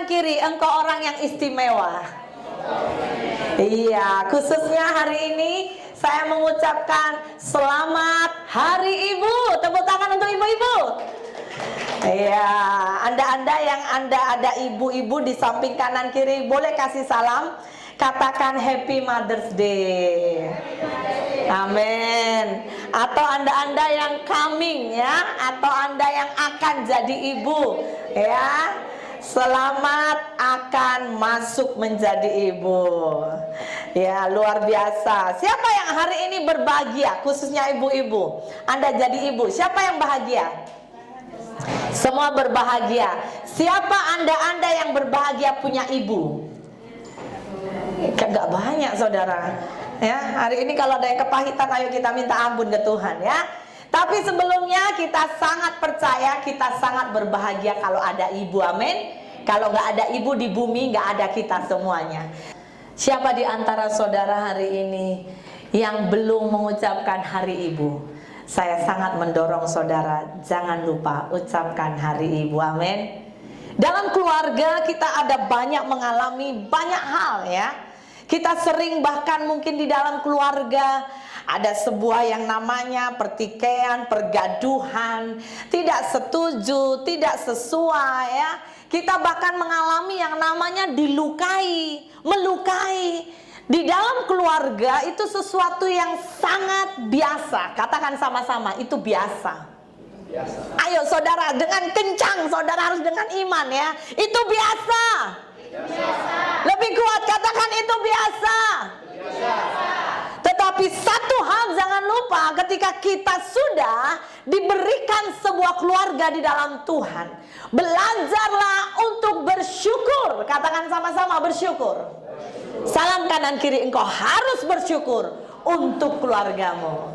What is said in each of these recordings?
kanan kiri, engkau orang yang istimewa. Iya, khususnya hari ini saya mengucapkan selamat Hari Ibu. Tepuk tangan untuk ibu-ibu. Iya, Anda yang ada ibu-ibu di samping kanan kiri, boleh kasih salam. Katakan Happy Mother's Day. Amin. Atau Anda yang coming ya, atau Anda yang akan jadi ibu ya, selamat akan masuk menjadi ibu. Ya, luar biasa. Siapa yang hari ini berbahagia, khususnya ibu-ibu? Anda jadi ibu, siapa yang bahagia? Semua berbahagia. Siapa Anda yang berbahagia punya ibu? Gak banyak, saudara. Ya, hari ini kalau ada yang kepahitan, ayo kita minta ampun ke Tuhan ya. Tapi sebelumnya kita sangat percaya, kita sangat berbahagia kalau ada ibu, amin. Kalau gak ada ibu di bumi, gak ada kita semuanya. Siapa di antara saudara hari ini yang belum mengucapkan hari ibu? Saya sangat mendorong saudara, jangan lupa ucapkan hari ibu, amin. Dalam keluarga kita ada banyak mengalami banyak hal ya. Kita sering bahkan mungkin di dalam keluarga ada sebuah yang namanya pertikaian, pergaduhan, tidak setuju, tidak sesuai ya. Kita bahkan mengalami yang namanya dilukai, melukai. Di dalam keluarga itu sesuatu yang sangat biasa. Katakan sama-sama, itu biasa. Ayo saudara, dengan kencang, saudara harus dengan iman ya. Itu biasa. Lebih kuat, katakan itu biasa. Tetapi satu hal jangan lupa, ketika kita sudah diberikan sebuah keluarga di dalam Tuhan, belajarlah untuk bersyukur. Katakan sama-sama, bersyukur. Salam kanan kiri, engkau harus bersyukur untuk keluargamu.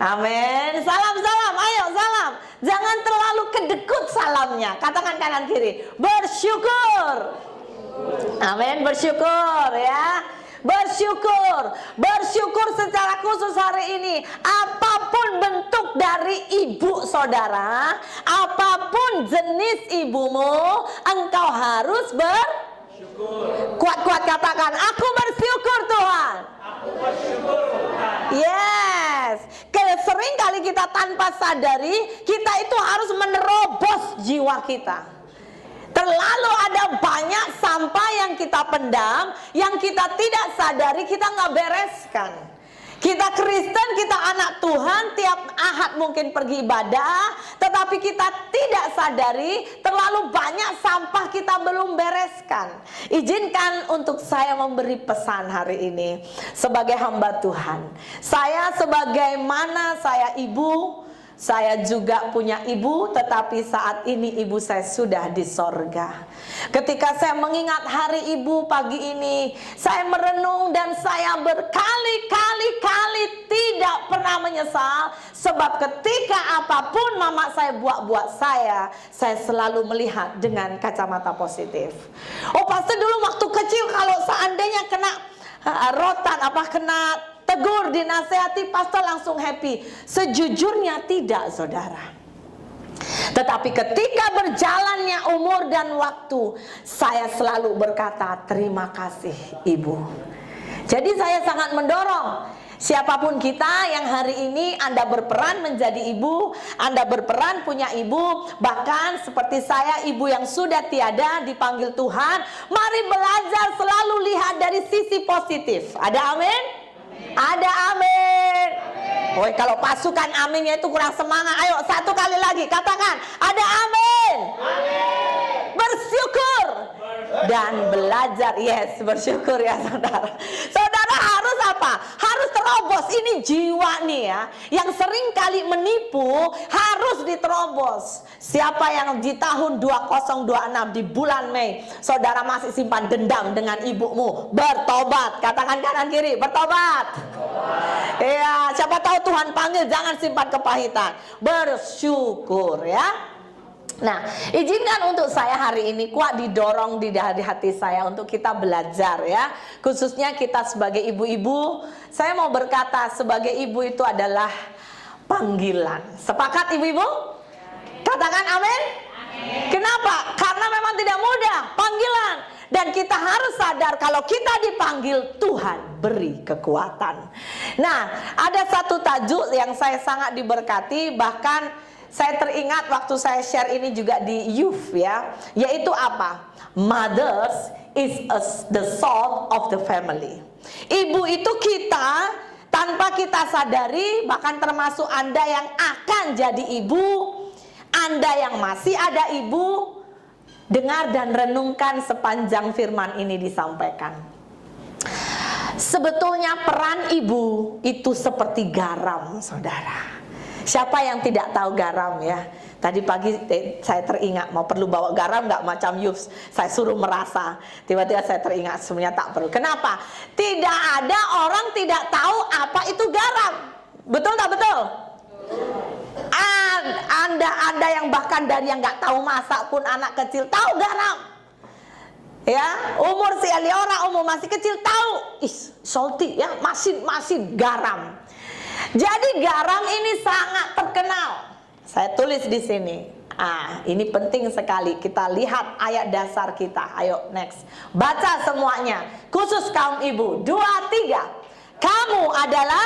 Amin. Salam, ayo salam. Jangan terlalu kedekut salamnya. Katakan kanan kiri, bersyukur. Amin, bersyukur ya. Bersyukur secara khusus hari ini. Apapun bentuk dari ibu saudara, apapun jenis ibumu, engkau harus bersyukur. Kuat-kuat katakan, aku bersyukur Tuhan. Aku bersyukur Tuhan. Yes. Sering kali kita tanpa sadari, kita itu harus menerobos jiwa kita. Terlalu ada banyak sampah yang kita pendam, yang kita tidak sadari, kita nggak bereskan. Kita Kristen, kita anak Tuhan, tiap Ahad mungkin pergi ibadah, tetapi kita tidak sadari terlalu banyak sampah kita belum bereskan. Izinkan untuk saya memberi pesan hari ini sebagai hamba Tuhan. Saya sebagaimana saya ibu, saya juga punya ibu, tetapi saat ini ibu saya sudah di sorga. Ketika saya mengingat hari ibu pagi ini, saya merenung dan saya berkali-kali tidak pernah menyesal. Sebab ketika apapun mama saya buat saya selalu melihat dengan kacamata positif. Oh, pasti dulu waktu kecil kalau seandainya kena rotan, kena tegur, dinasehati, pastor langsung happy. Sejujurnya tidak, saudara. Tetapi ketika berjalannya umur dan waktu, saya selalu berkata, terima kasih ibu. Jadi saya sangat mendorong siapapun kita yang hari ini Anda berperan menjadi ibu, Anda berperan punya ibu, bahkan seperti saya, ibu yang sudah tiada dipanggil Tuhan, mari belajar selalu lihat dari sisi positif. Ada amin? Ada amin. Woi, kalau pasukan aminnya itu kurang semangat, ayo satu kali lagi katakan, ada amin. Bersyukur dan belajar. Yes, bersyukur ya saudara. Saudara harus apa? Harus terobos. Ini jiwa nih ya, yang sering kali menipu, harus diterobos. Siapa yang di tahun 2026 di bulan Mei, saudara masih simpan dendam dengan ibumu, bertobat. Katakan kanan kiri, bertobat. Iya, siapa tahu Tuhan panggil, jangan simpan kepahitan. Bersyukur ya. Nah, izinkan untuk saya hari ini kuat didorong di hati saya untuk kita belajar ya. Khususnya kita sebagai ibu-ibu, saya mau berkata sebagai ibu itu adalah panggilan. Sepakat ibu-ibu? Katakan amin. Kenapa? Karena memang tidak mudah panggilan. Dan kita harus sadar kalau kita dipanggil, Tuhan beri kekuatan. Nah, ada satu tajuk yang saya sangat diberkati. Bahkan saya teringat waktu saya share ini juga di youth ya. Yaitu apa? Mothers is the soul of the family. Ibu itu kita, tanpa kita sadari, bahkan termasuk Anda yang akan jadi ibu, Anda yang masih ada ibu, dengar dan renungkan sepanjang firman ini disampaikan. Sebetulnya peran ibu itu seperti garam, saudara. Siapa yang tidak tahu garam ya? Tadi pagi saya teringat mau perlu bawa garam nggak, macam Yus. Saya suruh merasa. Tiba-tiba saya teringat sebenarnya tak perlu. Kenapa? Tidak ada orang tidak tahu apa itu garam. Betul tak betul? Anda yang bahkan dari yang nggak tahu masak pun, anak kecil tahu garam. Ya, umur si Eliora umur masih kecil tahu. Salty ya, masih garam. Jadi garam ini sangat terkenal. Saya tulis di sini. Ini penting sekali. Kita lihat ayat dasar kita. Ayo next. Baca semuanya. Khusus kaum ibu. 2, 3. Kamu adalah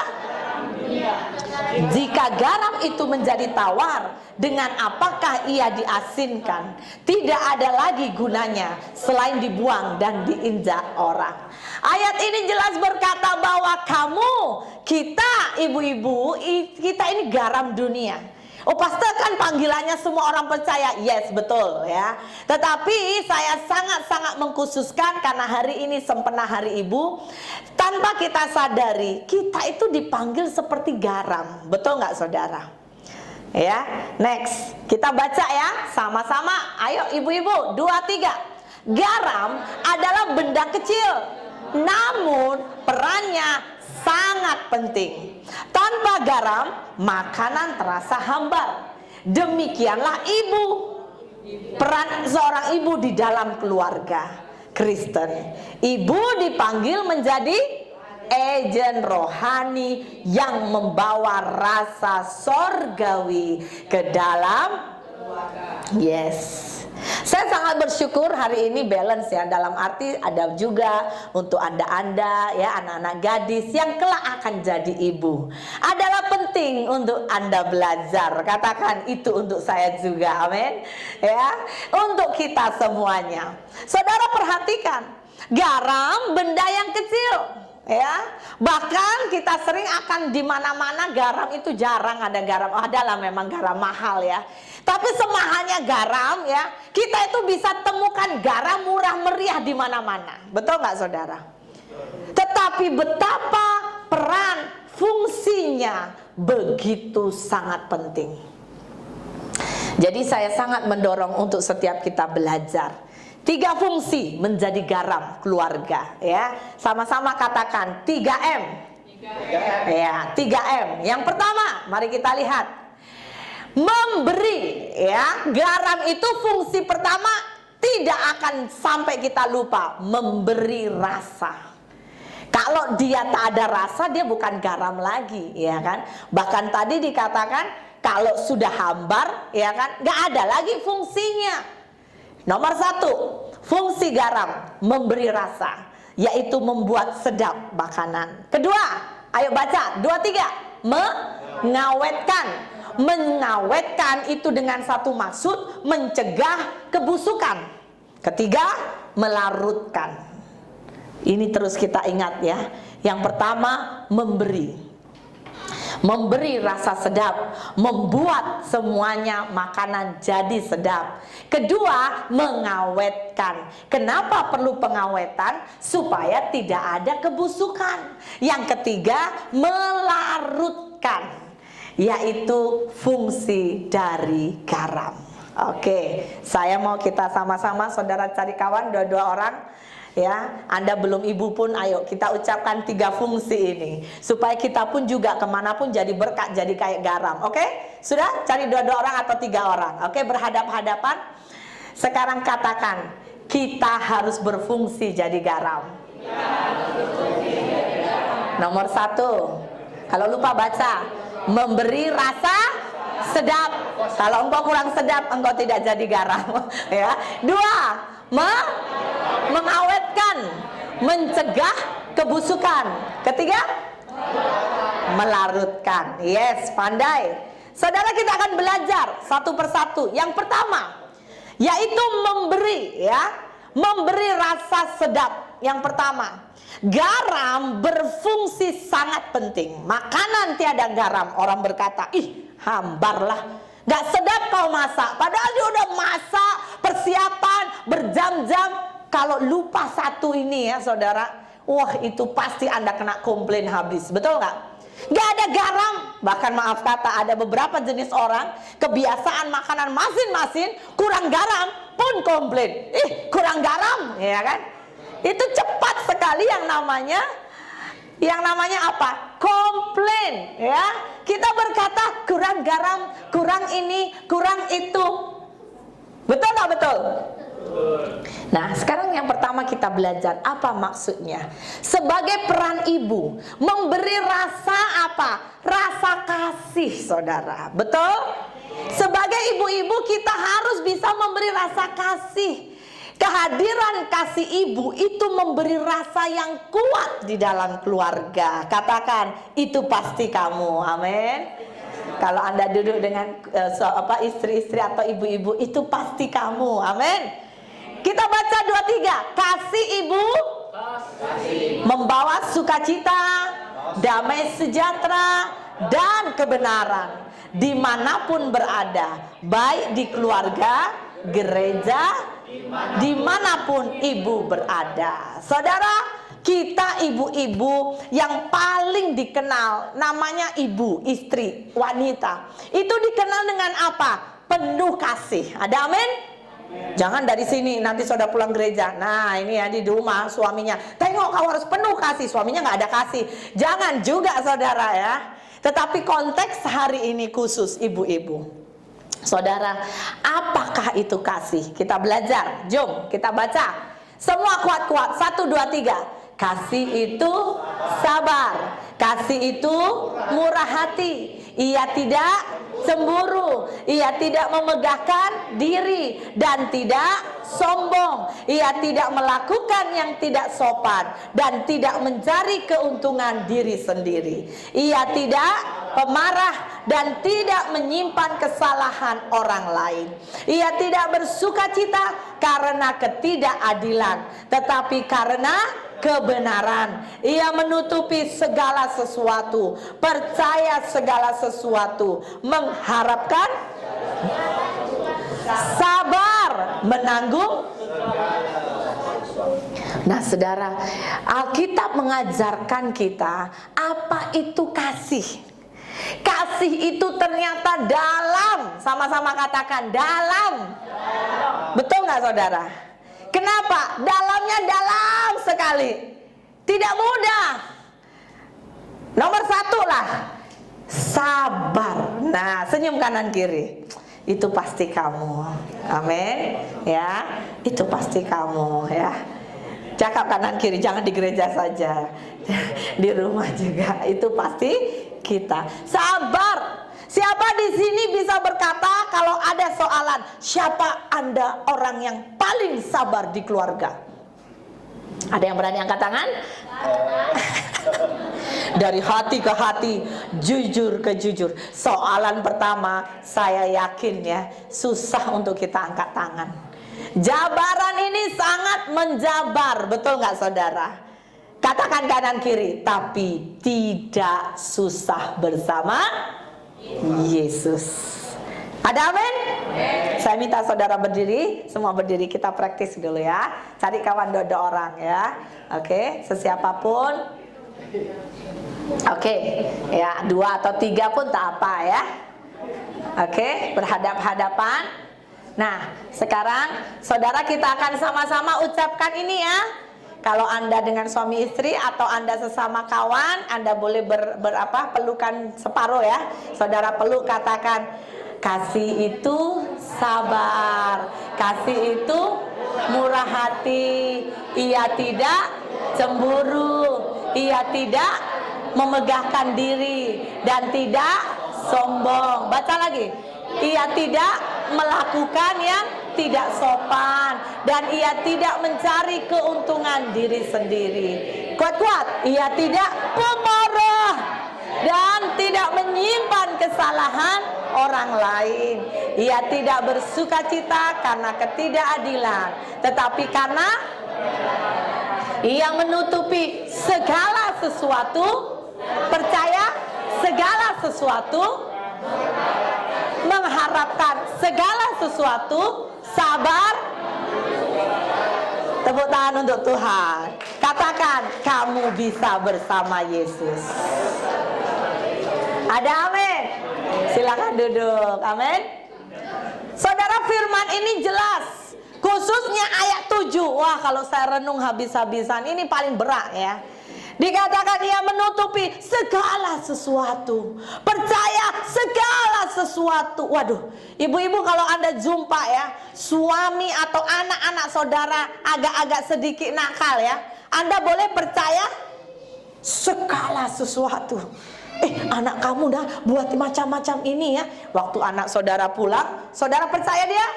jika garam itu menjadi tawar, dengan apakah ia diasinkan? Tidak ada lagi gunanya selain dibuang dan diinjak orang. Ayat ini jelas berkata bahwa kita ibu-ibu, kita ini garam dunia. Oh, pastor kan panggilannya semua orang percaya. Yes, betul ya. Tetapi saya sangat-sangat mengkhususkan karena hari ini sempena hari ibu. Tanpa kita sadari, kita itu dipanggil seperti garam. Betul nggak saudara? Ya, next. Kita baca ya, sama-sama. Ayo ibu-ibu, 2, 3. Garam adalah benda kecil, namun perannya sangat penting. Tanpa garam, makanan terasa hambar. Demikianlah ibu. Peran seorang ibu di dalam keluarga Kristen. Ibu dipanggil menjadi agen rohani yang membawa rasa sorgawi ke dalam keluarga. Yes. Saya sangat bersyukur hari ini balance ya, dalam arti ada juga untuk anda ya, anak-anak gadis yang kelak akan jadi ibu. Adalah penting untuk Anda belajar. Katakan itu untuk saya juga, amin. Ya, untuk kita semuanya. Saudara perhatikan, garam benda yang kecil. Ya, bahkan kita sering akan di mana-mana garam itu jarang ada garam. Adalah memang garam mahal ya. Tapi semahalnya garam ya, kita itu bisa temukan garam murah meriah di mana-mana. Betul nggak saudara? Tetapi betapa peran fungsinya begitu sangat penting. Jadi saya sangat mendorong untuk setiap kita belajar 3 fungsi menjadi garam keluarga ya. Sama-sama katakan 3M. 3M. Ya, 3M. Yang pertama, mari kita lihat. Memberi ya. Garam itu fungsi pertama tidak akan sampai kita lupa, memberi rasa. Kalau dia tak ada rasa, dia bukan garam lagi, ya kan? Bahkan tadi dikatakan kalau sudah hambar, ya kan, nggak ada lagi fungsinya. Nomor 1, fungsi garam memberi rasa, yaitu membuat sedap makanan. Kedua, ayo baca 2, 3, mengawetkan. Mengawetkan itu dengan satu maksud, mencegah kebusukan. Ketiga, melarutkan. Ini terus kita ingat ya. Yang pertama, memberi. Memberi rasa sedap, membuat semuanya makanan jadi sedap. Kedua, mengawetkan. Kenapa perlu pengawetan? Supaya tidak ada kebusukan. Yang ketiga, melarutkan, yaitu fungsi dari garam. Oke, saya mau kita sama-sama saudara cari kawan, 2 orang ya. Anda belum ibu pun, ayo kita ucapkan 3 fungsi ini supaya kita pun juga kemanapun jadi berkat, jadi kayak garam. Oke, sudah cari 2 orang atau 3 orang. Oke, berhadap-hadapan. Sekarang katakan, kita harus berfungsi jadi garam. Nomor 1, kalau lupa baca, memberi rasa sedap. Kalau engkau kurang sedap, engkau tidak jadi garam. Ya. 2, mengawetkan, mencegah kebusukan. 3, melarutkan. Yes, pandai. Saudara, kita akan belajar satu persatu. Yang pertama, yaitu memberi, ya. Memberi rasa sedap. Yang pertama, garam berfungsi sangat penting. Makanan tiada garam, orang berkata, ih, hambarlah, gak sedap kau masak. Padahal dia udah masak, persiapan berjam-jam. Kalau lupa satu ini ya saudara, wah itu pasti Anda kena komplain habis. Betul gak? Gak ada garam. Bahkan maaf kata, ada beberapa jenis orang, kebiasaan makanan masing-masing kurang garam pun komplain. Ih, kurang garam, ya kan? Itu cepat sekali yang namanya apa? Komplain, ya. Kita berkata kurang garam, kurang ini, kurang itu. Betul nggak betul? Nah, sekarang yang pertama kita belajar apa maksudnya. Sebagai peran ibu, memberi rasa apa? Rasa kasih, saudara. Betul? Sebagai ibu-ibu kita harus bisa memberi rasa kasih. Kehadiran kasih ibu itu memberi rasa yang kuat di dalam keluarga. Katakan, itu pasti kamu. Amin. Kalau Anda duduk dengan istri-istri atau ibu-ibu, itu pasti kamu. Amin. Kita baca 2-3. Kasih ibu membawa sukacita, damai sejahtera, dan kebenaran dimanapun berada, baik di keluarga, gereja, dimanapun ibu berada. Saudara, kita ibu-ibu yang paling dikenal, namanya ibu, istri, wanita, itu dikenal dengan apa? Penuh kasih. Ada amin? Jangan dari sini nanti saudara pulang gereja, nah ini ya di rumah suaminya, tengok kau harus penuh kasih, suaminya nggak ada kasih. Jangan juga saudara ya. Tetapi konteks hari ini khusus ibu-ibu. Saudara, apakah itu kasih? Kita belajar. Jom kita baca. Semua kuat-kuat. 1, 2, 3. Kasih itu sabar. Kasih itu murah hati. Ia tidak cemburu. Ia tidak memegahkan diri dan tidak sombong. Ia tidak melakukan yang tidak sopan dan tidak mencari keuntungan diri sendiri. Ia tidak pemarah dan tidak menyimpan kesalahan orang lain. Ia tidak bersukacita karena ketidakadilan, tetapi karena kebenaran. Ia menutupi segala sesuatu, percaya segala sesuatu, mengharapkan, sabar, menanggung. Nah saudara, Alkitab mengajarkan kita apa itu kasih. Kasih itu ternyata dalam. Sama-sama katakan dalam. Betul nggak saudara? Kenapa? Dalamnya dalam sekali. Tidak mudah. Nomor 1 lah, sabar. Nah, senyum kanan kiri. Itu pasti kamu. Amin. Ya, itu pasti kamu ya. Cakap kanan kiri, jangan di gereja saja. Di rumah juga. Itu pasti kita. Sabar. Siapa di sini bisa berkata kalau ada soalan, siapa Anda orang yang paling sabar di keluarga? Ada yang berani angkat tangan? Dari hati ke hati, jujur ke jujur. Soalan pertama, saya yakin ya, susah untuk kita angkat tangan. Jabaran ini sangat menjabar, betul nggak saudara? Katakan kanan kiri, tapi tidak susah bersama Yesus. Ada amin? Saya minta saudara berdiri, semua berdiri, kita praktis dulu ya. Cari kawan dodo orang ya. Oke, sesiapapun. Oke, ya 2 atau 3 pun tak apa ya. Oke, berhadap-hadapan. Nah, sekarang saudara kita akan sama-sama ucapkan ini ya. Kalau Anda dengan suami istri atau Anda sesama kawan, Anda boleh pelukan separuh ya. Saudara peluk, katakan, kasih itu sabar, kasih itu murah hati, ia tidak cemburu, ia tidak memegahkan diri dan tidak sombong. Baca lagi. Ia tidak melakukan yang tidak sopan, dan ia tidak mencari keuntungan diri sendiri. Kuat-kuat. Ia tidak pemarah dan tidak menyimpan kesalahan orang lain. Ia tidak bersukacita karena ketidakadilan, tetapi karena ia menutupi segala sesuatu, percaya segala sesuatu, mengharapkan segala sesuatu, sabar. Tepuk tangan untuk Tuhan. Katakan, kamu bisa bersama Yesus. Ada amin? Silakan duduk. Amin. Saudara, firman ini jelas, khususnya ayat 7. Wah, kalau saya renung habis-habisan, ini paling berat ya. Dikatakan ia menutupi segala sesuatu, percaya segala sesuatu. Waduh, ibu-ibu kalau Anda jumpa ya, suami atau anak-anak saudara agak-agak sedikit nakal ya, Anda boleh percaya segala sesuatu. Anak kamu dah buat macam-macam ini ya. Waktu anak saudara pulang, saudara percaya dia?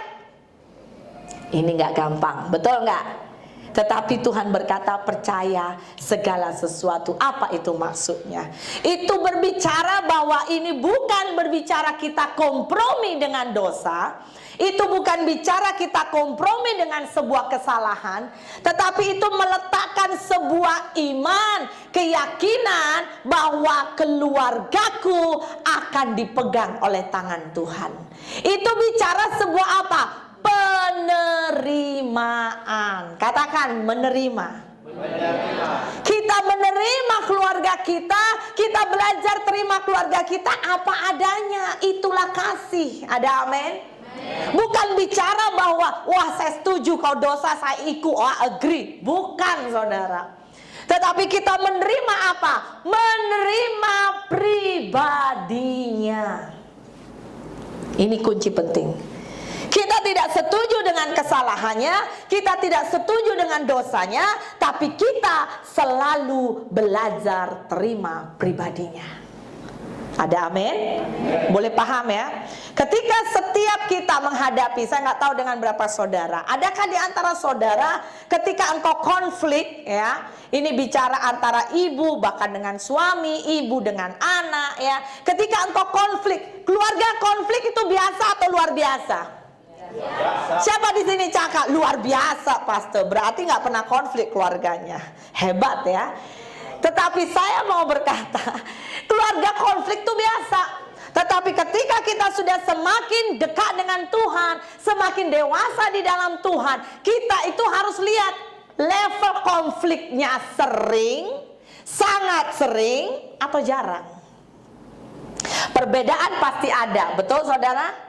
Ini nggak gampang, betul nggak? Tetapi Tuhan berkata percaya segala sesuatu. Apa itu maksudnya? Itu berbicara bahwa ini bukan berbicara kita kompromi dengan dosa. Itu bukan bicara kita kompromi dengan sebuah kesalahan, tetapi itu meletakkan sebuah iman, keyakinan bahwa keluargaku akan dipegang oleh tangan Tuhan. Itu bicara sebuah apa? Penerimaan. Katakan menerima. Kita menerima keluarga kita, kita belajar terima keluarga kita apa adanya. Itulah kasih. Ada amin? Bukan bicara bahwa wah saya setuju kau dosa saya ikut, agree. Bukan saudara. Tetapi kita menerima apa? Menerima pribadinya. Ini kunci penting. Kita tidak setuju dengan kesalahannya, kita tidak setuju dengan dosanya, tapi kita selalu belajar terima pribadinya. Ada amin? Boleh paham ya? Ketika setiap kita menghadapi, saya nggak tahu dengan berapa saudara, adakah di antara saudara ketika engkau konflik ya, ini bicara antara ibu bahkan dengan suami, ibu dengan anak ya, ketika engkau konflik, keluarga konflik itu biasa atau luar biasa? Siapa di sini cakap luar biasa, pastor? Berarti nggak pernah konflik keluarganya. Hebat ya. Tetapi saya mau berkata, keluarga konflik itu biasa. Tetapi ketika kita sudah semakin dekat dengan Tuhan, semakin dewasa di dalam Tuhan, kita itu harus lihat level konfliknya sering, sangat sering, atau jarang. Perbedaan pasti ada, betul saudara?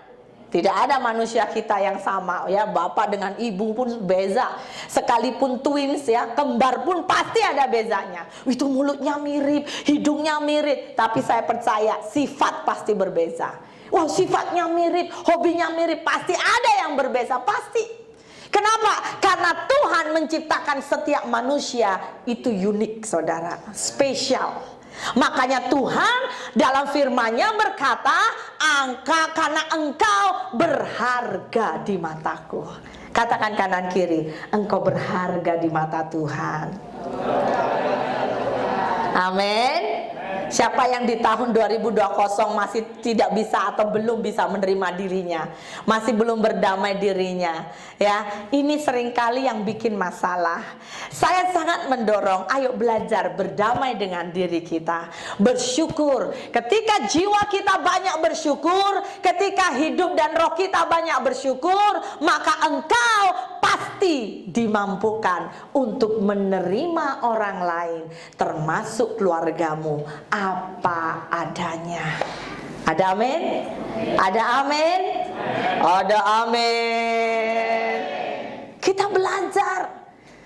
Tidak ada manusia kita yang sama ya, bapak dengan ibu pun beza. Sekalipun twins ya, kembar pun pasti ada bezanya. Itu mulutnya mirip, hidungnya mirip, tapi saya percaya sifat pasti berbeza. Wah, sifatnya mirip, hobinya mirip, pasti ada yang berbeza, pasti. Kenapa? Karena Tuhan menciptakan setiap manusia itu unik, saudara, spesial. Makanya Tuhan dalam firman-Nya berkata, karena engkau berharga di mataku. Katakan kanan kiri, engkau berharga di mata Tuhan. Amin. Siapa yang di tahun 2020 masih tidak bisa atau belum bisa menerima dirinya, masih belum berdamai dirinya ya, ini seringkali yang bikin masalah. Saya sangat mendorong, ayo belajar berdamai dengan diri kita, bersyukur. Ketika jiwa kita banyak bersyukur, ketika hidup dan roh kita banyak bersyukur, maka engkau pasti dimampukan untuk menerima orang lain, termasuk keluargamu, apa adanya. Ada amin? Ada amin? Ada amin. Kita belajar.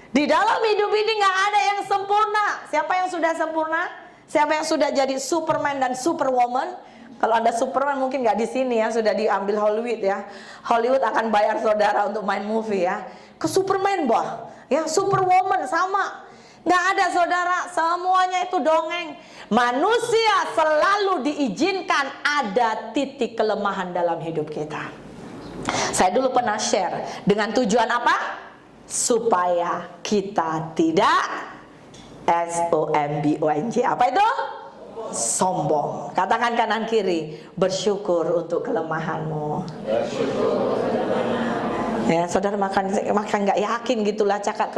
Di dalam hidup ini gak ada yang sempurna. Siapa yang sudah sempurna? Siapa yang sudah jadi Superman dan Superwoman? Kalau Anda Superman mungkin gak di sini ya, sudah diambil Hollywood ya. Hollywood akan bayar saudara untuk main movie ya. Ke Superman bah, ya Superwoman sama. Nggak ada saudara, semuanya itu dongeng. Manusia selalu diizinkan ada titik kelemahan dalam hidup kita. Saya dulu pernah share dengan tujuan apa? Supaya kita tidak SOMBONG. Apa itu? Sombong. Katakan kanan kiri, bersyukur untuk kelemahanmu. Ya, saudara makan nggak yakin gitulah, cakap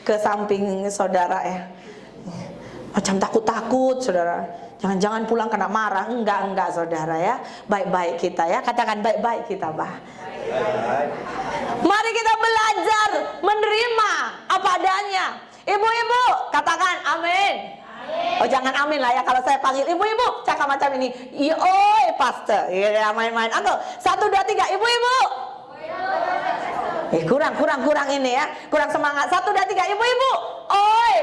ke samping saudara ya. Macam takut-takut saudara. Jangan-jangan pulang kena marah. Enggak saudara ya. Baik-baik kita ya. Katakan baik-baik kita, Bah. Mari kita belajar menerima apa adanya. Ibu-ibu, katakan amin. Oh jangan amin lah ya kalau saya panggil ibu-ibu cakap macam ini. Oi pastor, ya main-main. Atau 1, 2, 3 ibu-ibu. Kurang ini ya, kurang semangat. 1, 2, 3 ibu-ibu. Oi.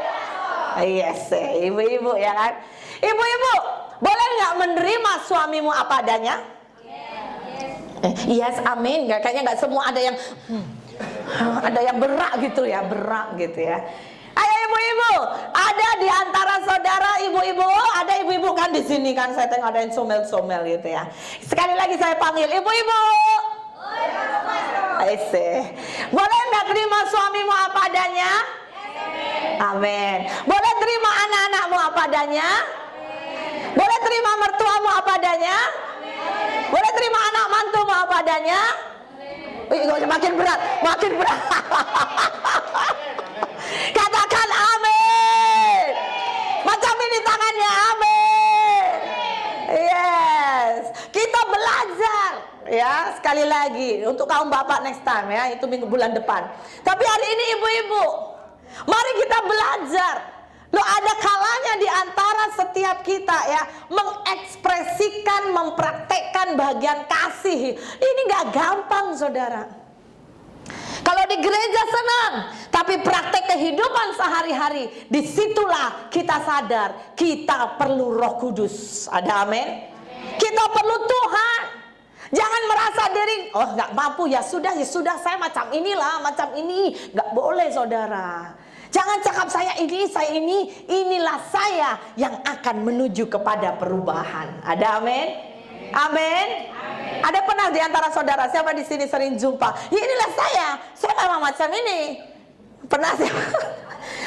Yes, ibu-ibu ya kan. Ibu-ibu, boleh nggak menerima suamimu apa adanya? Yes, amin. Kayaknya nggak semua, ada yang berak gitu ya, Ayo ibu-ibu, ada di antara saudara ibu-ibu, ada ibu-ibu kan di sini kan, saya tengok ada yang somel-somel gitu ya. Sekali lagi saya panggil ibu-ibu. Boleh nggak terima suamimu apa adanya? Amin. Boleh terima anak-anakmu apa adanya? Boleh terima mertuamu apa adanya? Boleh terima anak mantumu apa adanya? Makin berat. Katakan amin. Macam ini tangannya, amin. Yes. Kita belajar ya, sekali lagi untuk kaum bapak next time ya, itu bulan depan. Tapi hari ini ibu-ibu, mari kita belajar. Loh, ada kalanya di antara setiap kita ya mengekspresikan, mempraktekkan bagian kasih. Ini gak gampang saudara. Kalau di gereja senang, tapi praktek kehidupan sehari-hari, disitulah kita sadar kita perlu Roh Kudus. Ada amin? Kita perlu Tuhan. Jangan merasa diri, oh nggak mampu, ya sudah saya macam inilah, macam ini. Nggak boleh saudara. Jangan cakap saya ini, inilah saya yang akan menuju kepada perubahan. Ada amin? Amin. Ada pernah di antara saudara siapa di sini sering jumpa? Ya inilah saya memang macam ini. Pernah siapa?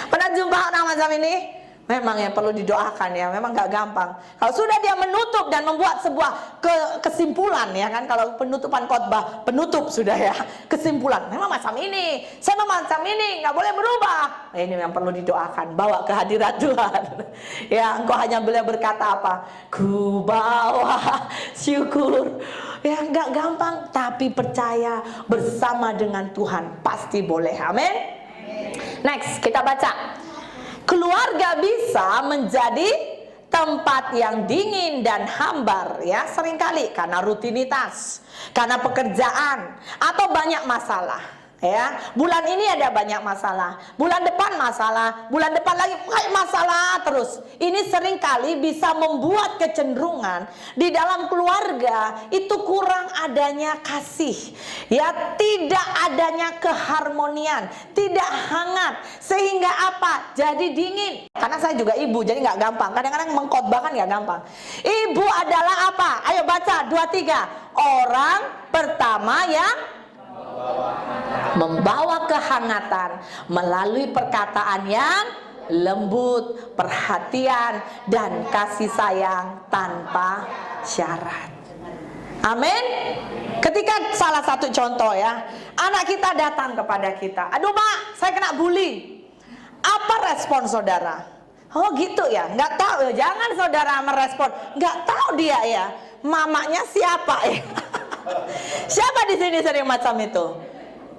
Pernah jumpa orang macam ini? Memang yang perlu didoakan ya, memang gak gampang. Kalau sudah dia menutup dan membuat sebuah kesimpulan ya kan, kalau penutupan khotbah, penutup sudah ya, kesimpulan. Memang macam ini, saya memang macam ini, gak boleh berubah. Nah, ini yang perlu didoakan, bawa ke hadirat Tuhan. Ya, engkau hanya boleh berkata apa? Ku bawa syukur. Ya gak gampang, tapi percaya bersama dengan Tuhan pasti boleh. Amin. Next, kita baca. Keluarga bisa menjadi tempat yang dingin dan hambar ya, seringkali karena rutinitas, karena pekerjaan atau banyak masalah ya. Bulan ini ada banyak masalah, bulan depan masalah, bulan depan lagi masalah terus. Ini seringkali bisa membuat kecenderungan di dalam keluarga itu kurang adanya kasih ya, tidak adanya keharmonian, tidak hangat, sehingga apa? Jadi dingin. Karena saya juga ibu, jadi nggak gampang. Kadang-kadang mengkhotbahkan nggak gampang. Ibu adalah apa? Ayo baca 2, 3. Orang pertama yang membawa kehangatan melalui perkataan yang lembut, perhatian, dan kasih sayang tanpa syarat. Amin. Ketika salah satu contoh ya, anak kita datang kepada kita, aduh mak, saya kena bully. Apa respon saudara? Oh gitu ya, nggak tahu ya. Jangan saudara merespon, nggak tahu dia ya, mamanya siapa ya. Siapa di sini sering macam itu?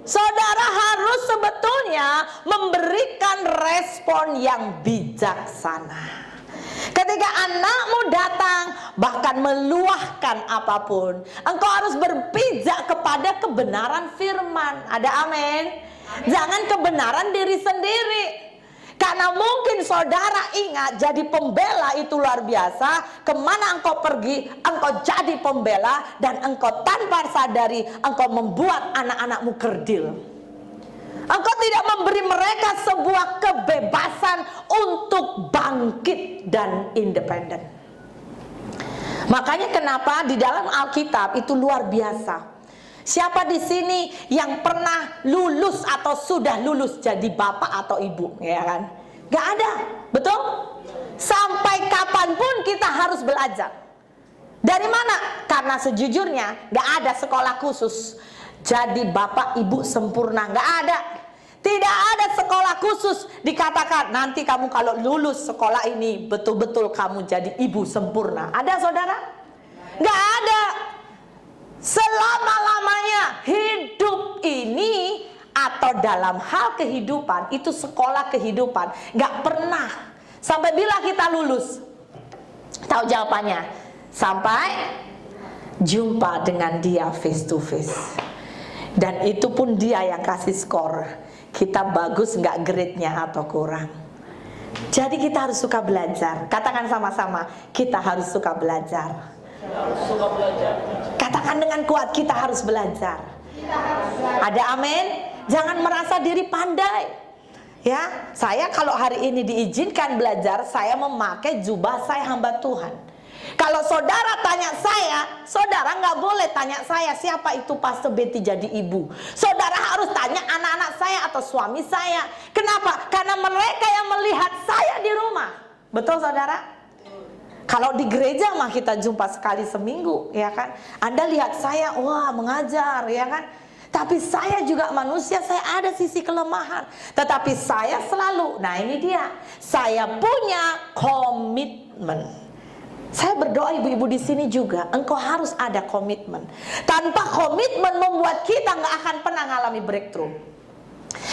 Saudara harus sebetulnya memberikan respon yang bijaksana. Ketika anakmu datang, bahkan meluahkan apapun, engkau harus berpijak kepada kebenaran firman. Ada amin? Jangan kebenaran diri sendiri. Karena mungkin saudara ingat, jadi pembela itu luar biasa. Kemana engkau pergi, engkau jadi pembela. Dan engkau tanpa sadari, engkau membuat anak-anakmu kerdil. Engkau tidak memberi mereka sebuah kebebasan untuk bangkit dan independen. Makanya kenapa di dalam Alkitab itu luar biasa. Siapa di sini yang pernah lulus atau sudah lulus jadi bapak atau ibu, ya kan? Gak ada, betul? Sampai kapanpun kita harus belajar. Dari mana? Karena sejujurnya gak ada sekolah khusus jadi bapak ibu sempurna, gak ada. Tidak ada sekolah khusus dikatakan nanti kamu kalau lulus sekolah ini betul-betul kamu jadi ibu sempurna. Ada saudara? Gak ada. Selama-lamanya hidup ini atau dalam hal kehidupan itu sekolah kehidupan. Gak pernah sampai bila kita lulus. Tahu jawabannya? Sampai jumpa dengan dia face to face. Dan itu pun dia yang kasih skor. Kita bagus nggak grade-nya atau kurang. Jadi kita harus suka belajar. Katakan sama-sama, kita harus suka belajar. Katakan dengan kuat, kita harus belajar. Ada amin? Jangan merasa diri pandai. Ya, saya kalau hari ini diizinkan belajar, saya memakai jubah saya hamba Tuhan. Kalau saudara tanya saya, saudara nggak boleh tanya saya siapa itu Pastor Betty jadi ibu. Saudara harus tanya anak-anak saya atau suami saya. Kenapa? Karena mereka yang melihat saya di rumah. Betul saudara? Kalau di gereja mah kita jumpa sekali seminggu, ya kan? Anda lihat saya, wah mengajar, ya kan? Tapi saya juga manusia, saya ada sisi kelemahan. Tetapi saya selalu, nah ini dia, saya punya komitmen. Saya berdoa ibu-ibu di sini juga, engkau harus ada komitmen. Tanpa komitmen membuat kita nggak akan pernah ngalami breakthrough.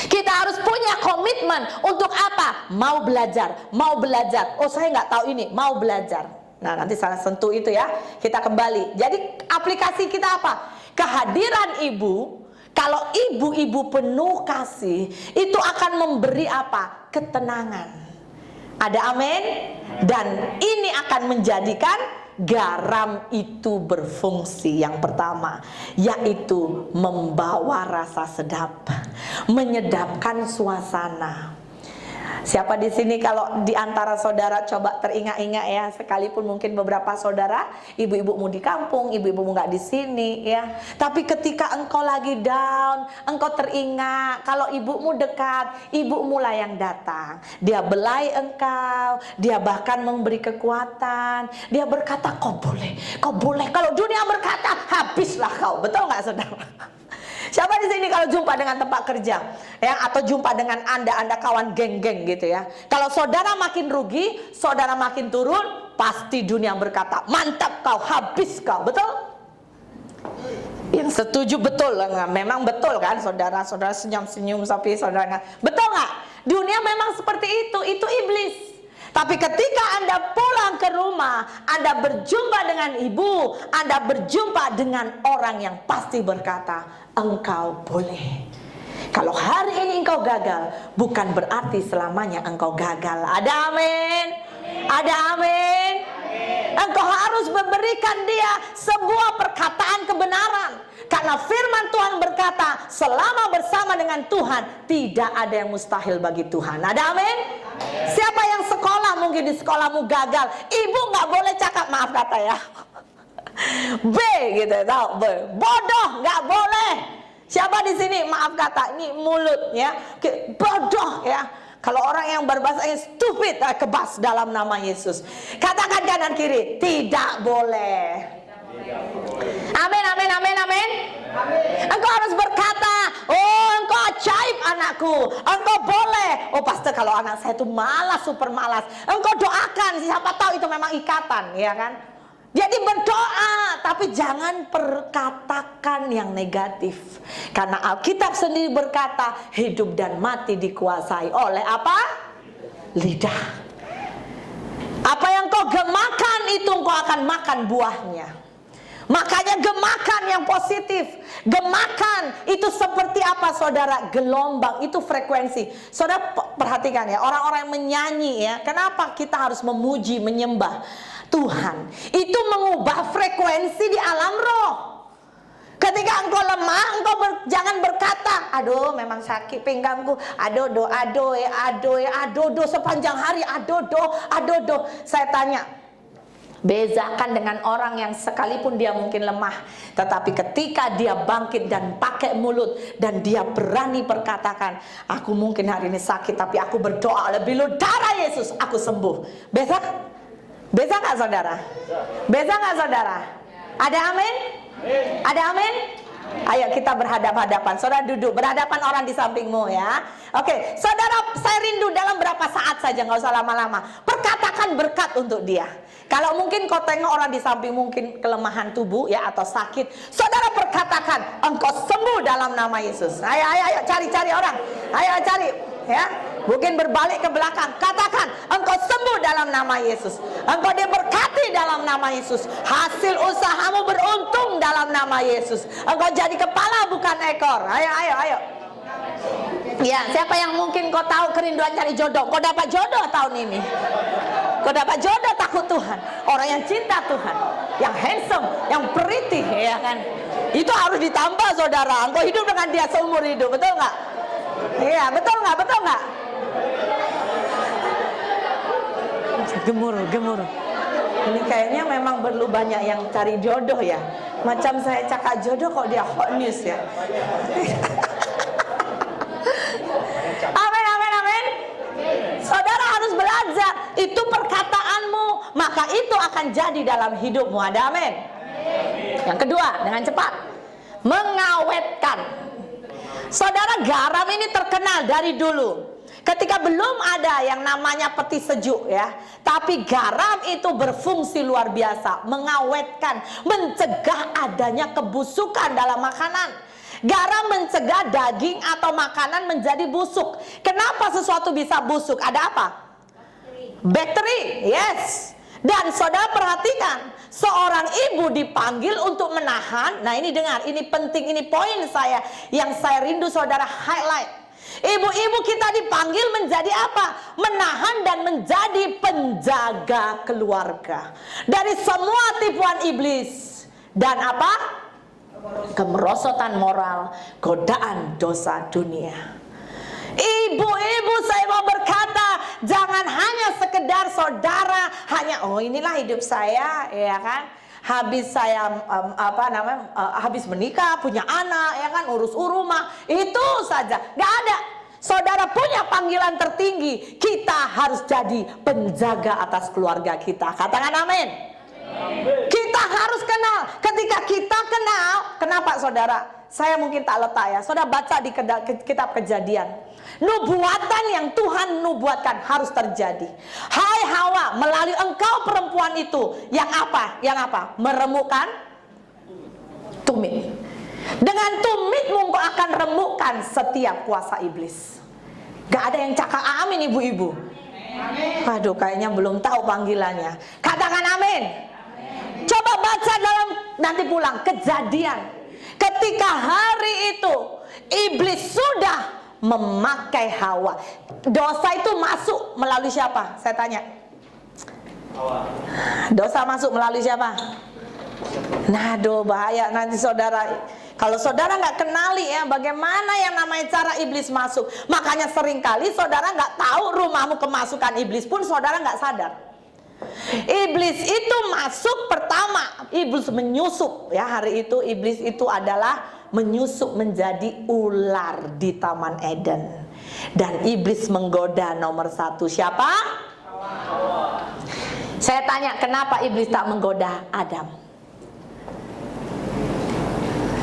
Kita harus punya komitmen untuk apa? Mau belajar, mau belajar. Oh saya nggak tahu ini, mau belajar. Nah nanti saya sentuh itu ya. Kita kembali. Jadi aplikasi kita apa? Kehadiran ibu. Kalau ibu-ibu penuh kasih, itu akan memberi apa? Ketenangan. Ada amin? Dan ini akan menjadikan garam itu berfungsi yang pertama, yaitu membawa rasa sedap, menyedapkan suasana. Siapa di sini kalau di antara saudara coba teringat-ingat ya, sekalipun mungkin beberapa saudara, ibu-ibumu di kampung, ibu-ibumu nggak di sini ya. Tapi ketika engkau lagi down, engkau teringat kalau ibumu dekat, ibumu lah yang datang. Dia belai engkau, dia bahkan memberi kekuatan. Dia berkata, kau boleh, kau boleh. Kalau dunia berkata, habislah kau. Betul nggak saudara? Siapa di sini kalau jumpa dengan tempat kerja, ya, atau jumpa dengan anda kawan geng-geng gitu ya. Kalau saudara makin rugi, saudara makin turun, pasti dunia berkata, mantap kau, habis kau, betul? Yang setuju betul, memang betul kan, saudara senyum-senyum sapi saudara, betul nggak? Dunia memang seperti itu iblis. Tapi ketika Anda pulang ke rumah, Anda berjumpa dengan ibu, Anda berjumpa dengan orang yang pasti berkata, engkau boleh. Kalau hari ini engkau gagal, bukan berarti selamanya engkau gagal. Ada amin? Ada amin? Engkau harus memberikan dia sebuah perkataan kebenaran. Karena firman Tuhan berkata, selama bersama dengan Tuhan, tidak ada yang mustahil bagi Tuhan. Ada amin? Siapa yang sekolah, mungkin di sekolahmu gagal, ibu nggak boleh cakap, maaf kata ya, B gitu, tahu B, bodoh nggak boleh. Siapa di sini maaf kata, ini mulut ya, bodoh ya. Kalau orang yang berbahasa stupid, kebas dalam nama Yesus. Katakan kanan kiri, tidak boleh. Amin, amin, amin, amin. Engkau harus berkata, oh engkau ajaib anakku, engkau boleh. Oh pastor, kalau anak saya itu malas, super malas, engkau doakan, siapa tahu itu memang ikatan, ya kan? Jadi berdoa, tapi jangan perkatakan yang negatif. Karena Alkitab sendiri berkata, hidup dan mati dikuasai oleh apa? Lidah. Apa yang kau gemakan itu kau akan makan buahnya. Makanya gemakan yang positif. Gemakan itu seperti apa saudara? Gelombang, itu frekuensi. Saudara perhatikan ya, orang-orang yang menyanyi ya, kenapa kita harus memuji, menyembah Tuhan? Itu mengubah frekuensi di alam roh. Ketika engkau lemah, engkau jangan berkata, aduh memang sakit pinggangku, aduh sepanjang hari, aduh. Saya tanya, bezakan dengan orang yang sekalipun dia mungkin lemah, tetapi ketika dia bangkit dan pakai mulut, dan dia berani berkatakan, aku mungkin hari ini sakit, tapi aku berdoa lebih darah Yesus, aku sembuh. Beza? Beza nggak saudara? Beza nggak saudara? Ada amin? Ada amin? Ayo kita berhadap-hadapan. Saudara duduk, berhadapan orang di sampingmu ya. Oke, saudara, saya rindu dalam berapa saat saja, nggak usah lama-lama. Perkatakan berkat untuk dia. Kalau mungkin kau tengok orang di samping mungkin kelemahan tubuh ya atau sakit, saudara perkatakan, engkau sembuh dalam nama Yesus. Ayo cari orang. Ayo cari ya. Mungkin berbalik ke belakang, katakan, engkau sembuh dalam nama Yesus. Engkau diberkati dalam nama Yesus. Hasil usahamu beruntung dalam nama Yesus. Engkau jadi kepala bukan ekor. Ayo. Ya, siapa yang mungkin kau tahu kerinduan cari jodoh? Kau dapat jodoh tahun ini. Kau dapat jodoh takut Tuhan. Orang yang cinta Tuhan, yang handsome, yang pretty, ya kan? Itu harus ditambah saudara. Engkau hidup dengan dia seumur hidup, betul nggak? Iya, betul nggak? Gemuruh. Ini kayaknya memang perlu banyak yang cari jodoh ya. Macam saya cakap jodoh kok dia hot news ya. Amin. Saudara harus belajar. Itu perkataanmu, maka itu akan jadi dalam hidupmu. Ada amin. Yang kedua, dengan cepat, mengawetkan. Saudara, garam ini terkenal dari dulu. Ketika belum ada yang namanya peti sejuk ya, tapi garam itu berfungsi luar biasa, mengawetkan, mencegah adanya kebusukan dalam makanan. Garam mencegah daging atau makanan menjadi busuk. Kenapa sesuatu bisa busuk? Ada apa? Bakteri, yes. Dan saudara perhatikan, seorang ibu dipanggil untuk menahan. Nah ini dengar, ini penting, ini poin saya yang saya rindu saudara highlight. Ibu-ibu kita dipanggil menjadi apa? Menahan dan menjadi penjaga keluarga dari semua tipuan iblis dan apa? Kemerosotan moral, godaan dosa dunia. Ibu-ibu, saya mau berkata, jangan hanya sekedar saudara hanya inilah hidup saya, ya kan? Habis saya habis menikah, punya anak, ya kan, urus rumah, itu saja. Gak ada. Saudara punya panggilan tertinggi. Kita harus jadi penjaga atas keluarga kita. Katakan amin. Kita harus kenal. Ketika kita kenal, kenapa saudara? Saya mungkin tak letak ya. Saudara baca di kitab Kejadian. Nubuatan yang Tuhan nubuatkan harus terjadi. Hai Hawa, melalui engkau perempuan itu yang apa? Meremukkan tumit. Dengan tumitmu engkau akan remukkan setiap kuasa iblis. Gak ada yang cakap amin ibu-ibu. Aduh, kayaknya belum tahu panggilannya. Katakan amin. Coba baca dalam nanti pulang Kejadian. Ketika hari itu iblis sudah memakai Hawa. Dosa itu masuk melalui siapa? Saya tanya. Hawa. Dosa masuk melalui siapa? Nah, bahaya nanti saudara. Kalau saudara nggak kenali ya bagaimana yang namanya cara iblis masuk, makanya seringkali saudara nggak tahu rumahmu kemasukan iblis pun saudara nggak sadar. Iblis itu masuk pertama, iblis menyusup ya, hari itu iblis itu adalah menyusup menjadi ular di Taman Eden. Dan iblis menggoda nomor satu siapa? Hawa. Saya tanya, kenapa iblis tak menggoda Adam?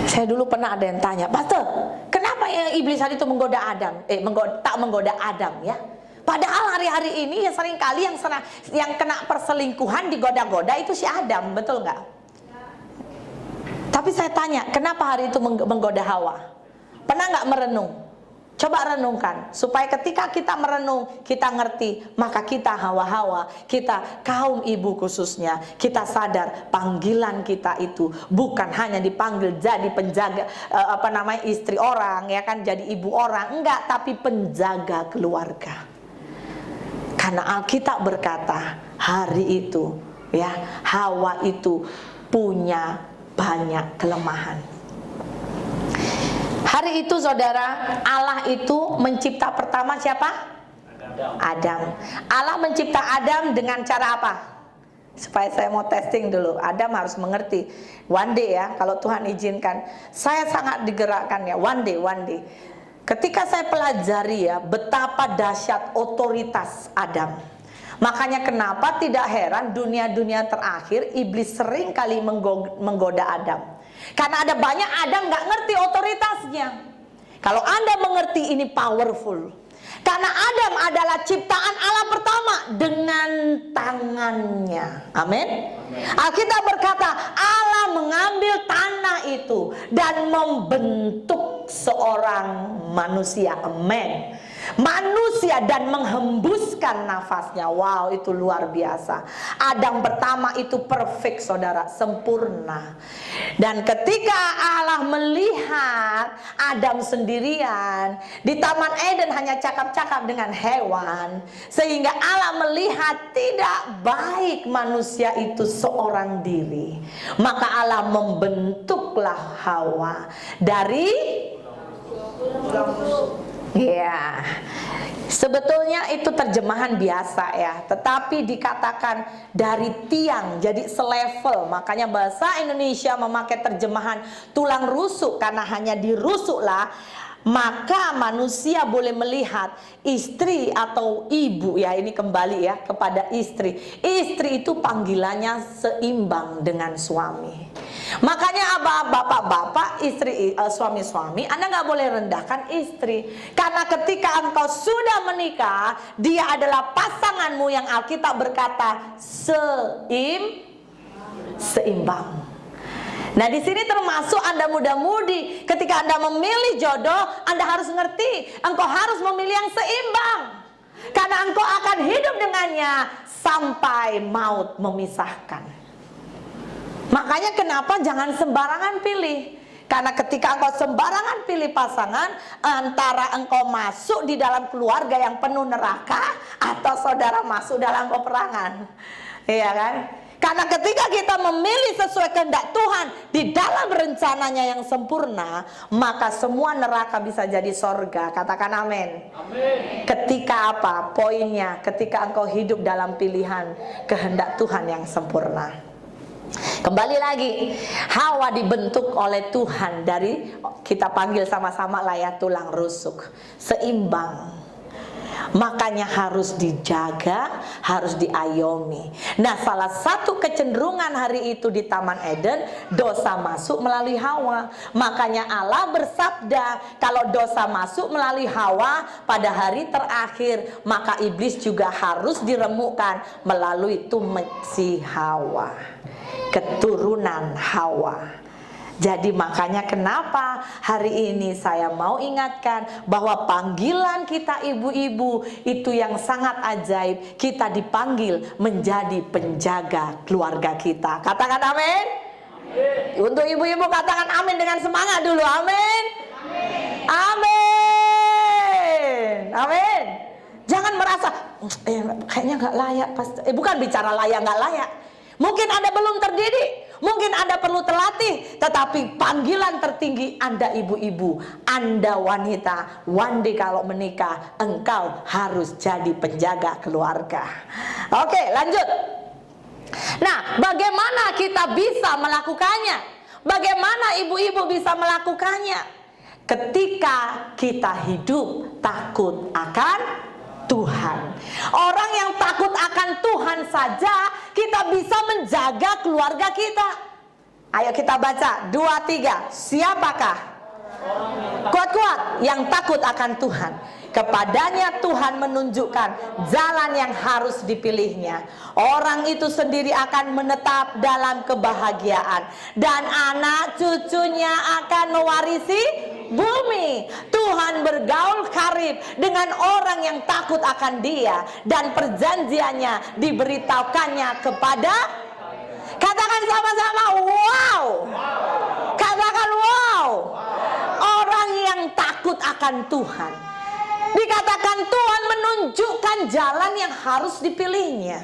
Saya dulu pernah ada yang tanya, Pastor, kenapa ya iblis hari itu menggoda Adam? Tak menggoda Adam ya? Padahal hari-hari ini ya seringkali yang kena perselingkuhan digoda-goda itu si Adam, betul nggak? Tapi saya tanya, kenapa hari itu menggoda Hawa? Pernah nggak merenung? Coba renungkan, supaya ketika kita merenung, kita ngerti, maka kita Hawa-Hawa, kita kaum ibu khususnya, kita sadar panggilan kita itu bukan hanya dipanggil jadi penjaga, istri orang, ya kan, jadi ibu orang, enggak, tapi penjaga keluarga. Karena Alkitab berkata, hari itu, ya, Hawa itu punya banyak kelemahan. Hari itu saudara, Allah itu mencipta pertama siapa? Adam. Allah mencipta Adam dengan cara apa? Supaya saya mau testing dulu. Adam harus mengerti. One day ya, kalau Tuhan izinkan, saya sangat digerakkan ya. One day. Ketika saya pelajari ya, betapa dahsyat otoritas Adam. Makanya kenapa tidak heran dunia-dunia terakhir iblis sering kali menggoda Adam. Karena ada banyak Adam nggak ngerti otoritasnya. Kalau Anda mengerti, ini powerful. Karena Adam adalah ciptaan Allah pertama dengan tangannya. Amin. Alkitab berkata Allah mengambil tanah itu dan membentuk seorang manusia. Amin. Manusia dan menghembuskan nafasnya. Wow, itu luar biasa. Adam pertama itu perfect saudara, sempurna. Dan ketika Allah melihat Adam sendirian di Taman Eden hanya cakap-cakap dengan hewan, sehingga Allah melihat tidak baik manusia itu seorang diri, maka Allah membentuklah Hawa dari ya, sebetulnya itu terjemahan biasa ya, tetapi dikatakan dari tiang, jadi selevel. Makanya bahasa Indonesia memakai terjemahan tulang rusuk, karena hanya dirusuklah maka manusia boleh melihat istri atau ibu ya, ini kembali ya kepada istri. Istri itu panggilannya seimbang dengan suami. Makanya bapak-bapak, istri, suami-suami, Anda nggak boleh rendahkan istri. Karena ketika engkau sudah menikah, dia adalah pasanganmu yang Alkitab berkata seimbang. Nah, di sini termasuk Anda muda-mudi, ketika Anda memilih jodoh, Anda harus ngerti, engkau harus memilih yang seimbang. Karena engkau akan hidup dengannya sampai maut memisahkan. Makanya kenapa jangan sembarangan pilih. Karena ketika engkau sembarangan pilih pasangan, antara engkau masuk di dalam keluarga yang penuh neraka, atau saudara masuk dalam peperangan. Iya kan? Karena ketika kita memilih sesuai kehendak Tuhan di dalam rencananya yang sempurna, maka semua neraka bisa jadi sorga. Katakan amin. Amin. Ketika apa? Poinnya, ketika engkau hidup dalam pilihan kehendak Tuhan yang sempurna. Kembali lagi, Hawa dibentuk oleh Tuhan dari, kita panggil sama-sama lah ya, tulang rusuk, seimbang. Makanya harus dijaga, harus diayomi. Nah, salah satu kecenderungan hari itu di Taman Eden, dosa masuk melalui Hawa. Makanya Allah bersabda, kalau dosa masuk melalui Hawa pada hari terakhir, maka iblis juga harus diremukkan melalui si Hawa, keturunan Hawa. Jadi makanya kenapa hari ini saya mau ingatkan bahwa panggilan kita ibu-ibu itu yang sangat ajaib. Kita dipanggil menjadi penjaga keluarga kita. Katakan amin. Amin. Untuk ibu-ibu katakan amin dengan semangat dulu. Amin. Amin. Amin. Jangan merasa kayaknya nggak layak. Bukan bicara layak nggak layak. Mungkin Anda belum terdidik, mungkin Anda perlu terlatih, tetapi panggilan tertinggi Anda ibu-ibu, Anda wanita, one day kalau menikah, engkau harus jadi penjaga keluarga. Oke, lanjut. Nah, bagaimana kita bisa melakukannya? Bagaimana ibu-ibu bisa melakukannya? Ketika kita hidup takut akan Tuhan. Orang yang takut akan Tuhan saja kita bisa menjaga keluarga kita. Ayo kita baca 2-3. Siapakah? Kuat-kuat yang takut akan Tuhan. Kepadanya Tuhan menunjukkan jalan yang harus dipilihnya. Orang itu sendiri akan menetap dalam kebahagiaan, dan anak cucunya akan mewarisi bumi. Tuhan bergaul karib dengan orang yang takut akan Dia, dan perjanjiannya diberitahukannya kepada, katakan sama-sama, wow. Katakan wow. Orang yang takut akan Tuhan, dikatakan Tuhan menunjukkan jalan yang harus dipilihnya.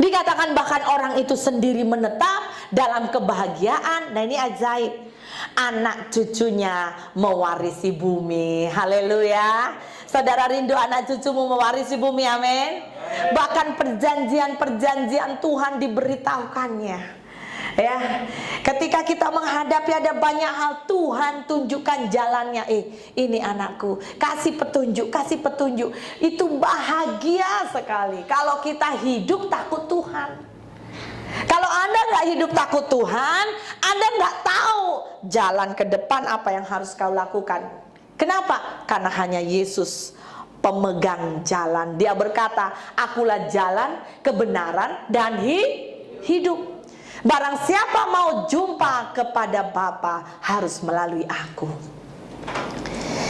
Dikatakan bahkan orang itu sendiri menetap dalam kebahagiaan. Nah, ini ajaib. Anak cucunya mewarisi bumi. Haleluya. Saudara rindu anak cucumu mewarisi bumi, amin. Bahkan perjanjian-perjanjian Tuhan diberitahukannya. Ya, ketika kita menghadapi ada banyak hal, Tuhan tunjukkan jalannya. Ini anakku, kasih petunjuk, kasih petunjuk. Itu bahagia sekali kalau kita hidup takut Tuhan. Kalau Anda nggak hidup takut Tuhan, Anda nggak tahu jalan ke depan apa yang harus kau lakukan. Kenapa? Karena hanya Yesus pemegang jalan. Dia berkata, akulah jalan, kebenaran, dan hidup. Barang siapa mau jumpa kepada Bapa harus melalui aku.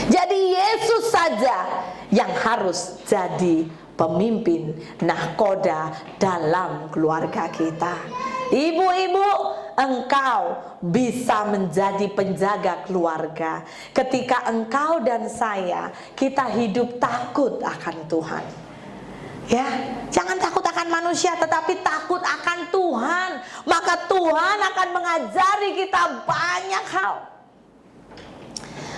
Jadi Yesus saja yang harus jadi pemimpin nahkoda dalam keluarga kita. Ibu-ibu, engkau bisa menjadi penjaga keluarga ketika engkau dan saya kita hidup takut akan Tuhan. Ya, jangan takut akan manusia, tetapi takut akan Tuhan. Maka Tuhan akan mengajari kita banyak hal.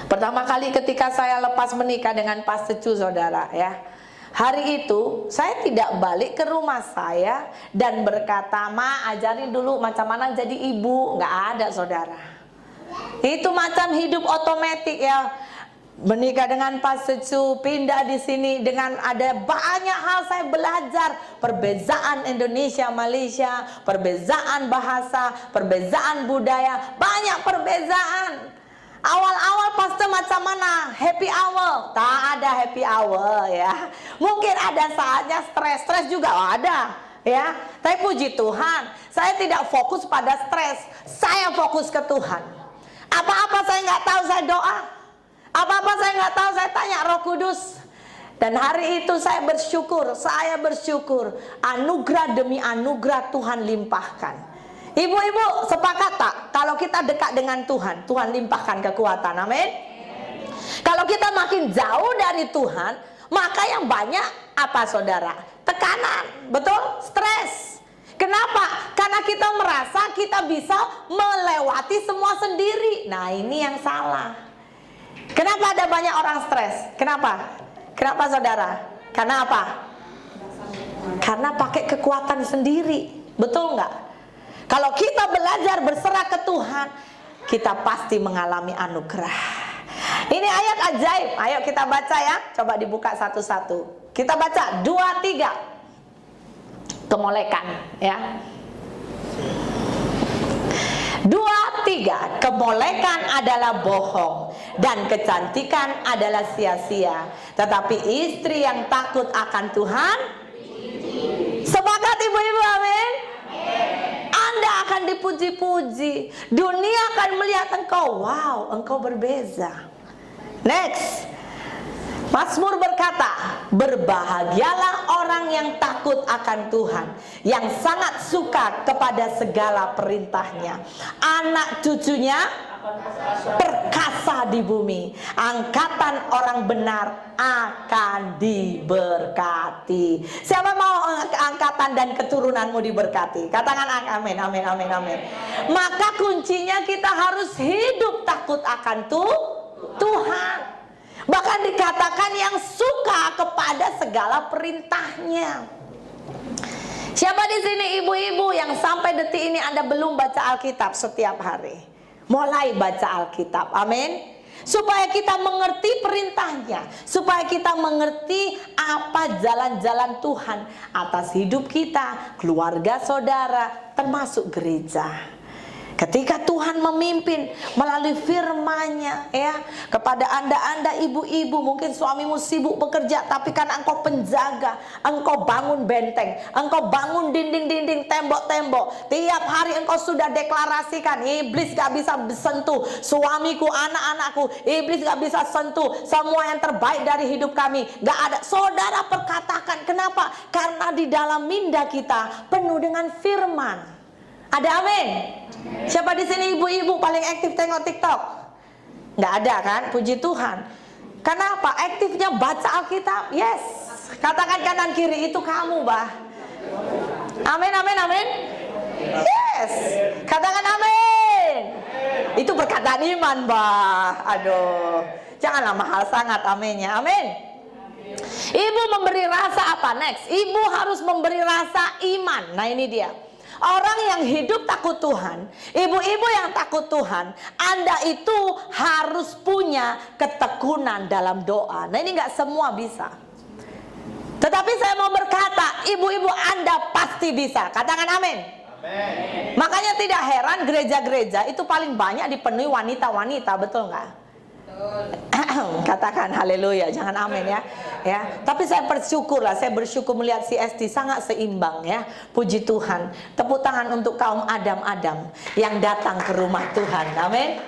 Pertama kali ketika saya lepas menikah dengan Pastor Chu, saudara, ya, hari itu saya tidak balik ke rumah saya dan berkata, Ma, ajarin dulu macam mana jadi ibu. Nggak ada, saudara. Itu macam hidup otomatis, ya. Menikah dengan Pastor Chu, pindah di sini dengan ada banyak hal saya belajar. Perbezaan Indonesia, Malaysia, perbezaan bahasa, perbezaan budaya, banyak perbezaan. Awal-awal pastor macam mana? Happy hour? Tak ada happy hour, ya. Mungkin ada saatnya stres juga ada, ya. Tapi puji Tuhan, saya tidak fokus pada stres. Saya fokus ke Tuhan. Apa-apa saya nggak tahu, saya doa. Apa-apa saya nggak tahu, saya tanya Roh Kudus. Dan hari itu saya bersyukur, anugerah demi anugerah Tuhan limpahkan. Ibu-ibu sepakat tak? Kalau kita dekat dengan Tuhan, Tuhan limpahkan kekuatan, amin. Kalau kita makin jauh dari Tuhan, maka yang banyak apa, saudara? Tekanan, betul? Stres. Kenapa? Karena kita merasa kita bisa melewati semua sendiri. Nah, ini yang salah. Kenapa ada banyak orang stres? Kenapa? Kenapa, saudara? Karena apa? Karena pakai kekuatan sendiri. Betul nggak? Kalau kita belajar berserah ke Tuhan, kita pasti mengalami anugerah. Ini ayat ajaib. Ayo kita baca, ya. Coba dibuka satu-satu. Kita baca 2, 3. Kemolekan, ya. 2, 3. Kemolekan adalah bohong dan kecantikan adalah sia-sia. Tetapi istri yang takut akan Tuhan, sepakat ibu-ibu, amin? Anda akan dipuji-puji. Dunia akan melihat engkau, wow, engkau berbeza. Next. Mazmur berkata, berbahagialah orang yang takut akan Tuhan, yang sangat suka kepada segala perintahnya. Anak cucunya perkasa di bumi. Angkatan orang benar akan diberkati. Siapa mau angkatan dan keturunanmu diberkati? Katakan amin, amin, amin, amin. Maka kuncinya kita harus hidup takut akan Tuhan. Bahkan dikatakan yang suka kepada segala perintahnya. Siapa di sini ibu-ibu yang sampai detik ini Anda belum baca Alkitab setiap hari? Mulai baca Alkitab, amin. Supaya kita mengerti perintahnya, supaya kita mengerti apa jalan-jalan Tuhan atas hidup kita, keluarga, saudara, termasuk gereja. Ketika Tuhan memimpin melalui firman-Nya, ya, kepada anda ibu-ibu, mungkin suamimu sibuk bekerja, tapi kan engkau penjaga, engkau bangun benteng, engkau bangun dinding-dinding, tembok-tembok. Tiap hari engkau sudah deklarasikan, iblis gak bisa sentuh suamiku, anak-anakku, iblis gak bisa sentuh semua yang terbaik dari hidup kami. Gak ada. Saudara perkatakan, kenapa? Karena di dalam minda kita penuh dengan firman. Ada, amin? Siapa di sini ibu-ibu paling aktif tengok TikTok? Nggak ada kan? Puji Tuhan. Kenapa? Aktifnya baca Alkitab. Yes. Katakan kanan kiri, itu kamu, bah. Amin, amin, amin. Yes. Yes. Katakan amin. Itu perkataan iman, Mbak. Aduh, janganlah mahal sangat aminnya. Amin. Ibu memberi rasa apa next? Ibu harus memberi rasa iman. Nah ini dia. Orang yang hidup takut Tuhan, ibu-ibu yang takut Tuhan, Anda itu harus punya ketekunan dalam doa. Nah ini gak semua bisa. Tetapi saya mau berkata, ibu-ibu Anda pasti bisa. Katakan amin. Amen. Makanya tidak heran gereja-gereja itu paling banyak dipenuhi wanita-wanita, betul nggak? Katakan haleluya, jangan amin ya. Tapi saya bersyukurlah, saya bersyukur melihat CST sangat seimbang ya. Puji Tuhan. Tepuk tangan untuk kaum Adam-Adam yang datang ke rumah Tuhan. Amin.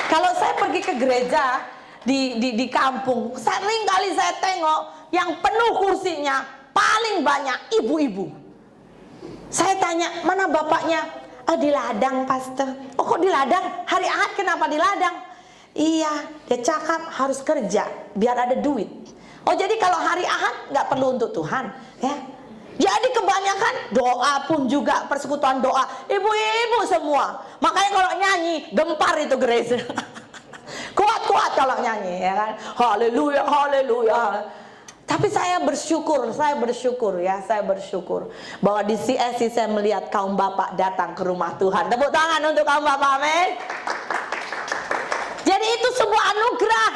Kalau saya pergi ke gereja di kampung, sering kali saya tengok yang penuh kursinya paling banyak ibu-ibu. Saya tanya, mana bapaknya? Di ladang, pastor. Oh kok di ladang? Hari Ahad kenapa di ladang? Iya, dia cakap harus kerja biar ada duit. Oh jadi kalau hari Ahad nggak perlu untuk Tuhan ya. Jadi kebanyakan doa pun juga persekutuan doa ibu-ibu semua. Makanya kalau nyanyi gempar itu gereja. Kuat-kuat kalau nyanyi ya kan. Haleluya, haleluya. Tapi saya bersyukur ya, saya bersyukur bahwa di CSC saya melihat kaum bapak datang ke rumah Tuhan. Tepuk tangan untuk kaum bapak, amin. Jadi itu sebuah anugerah.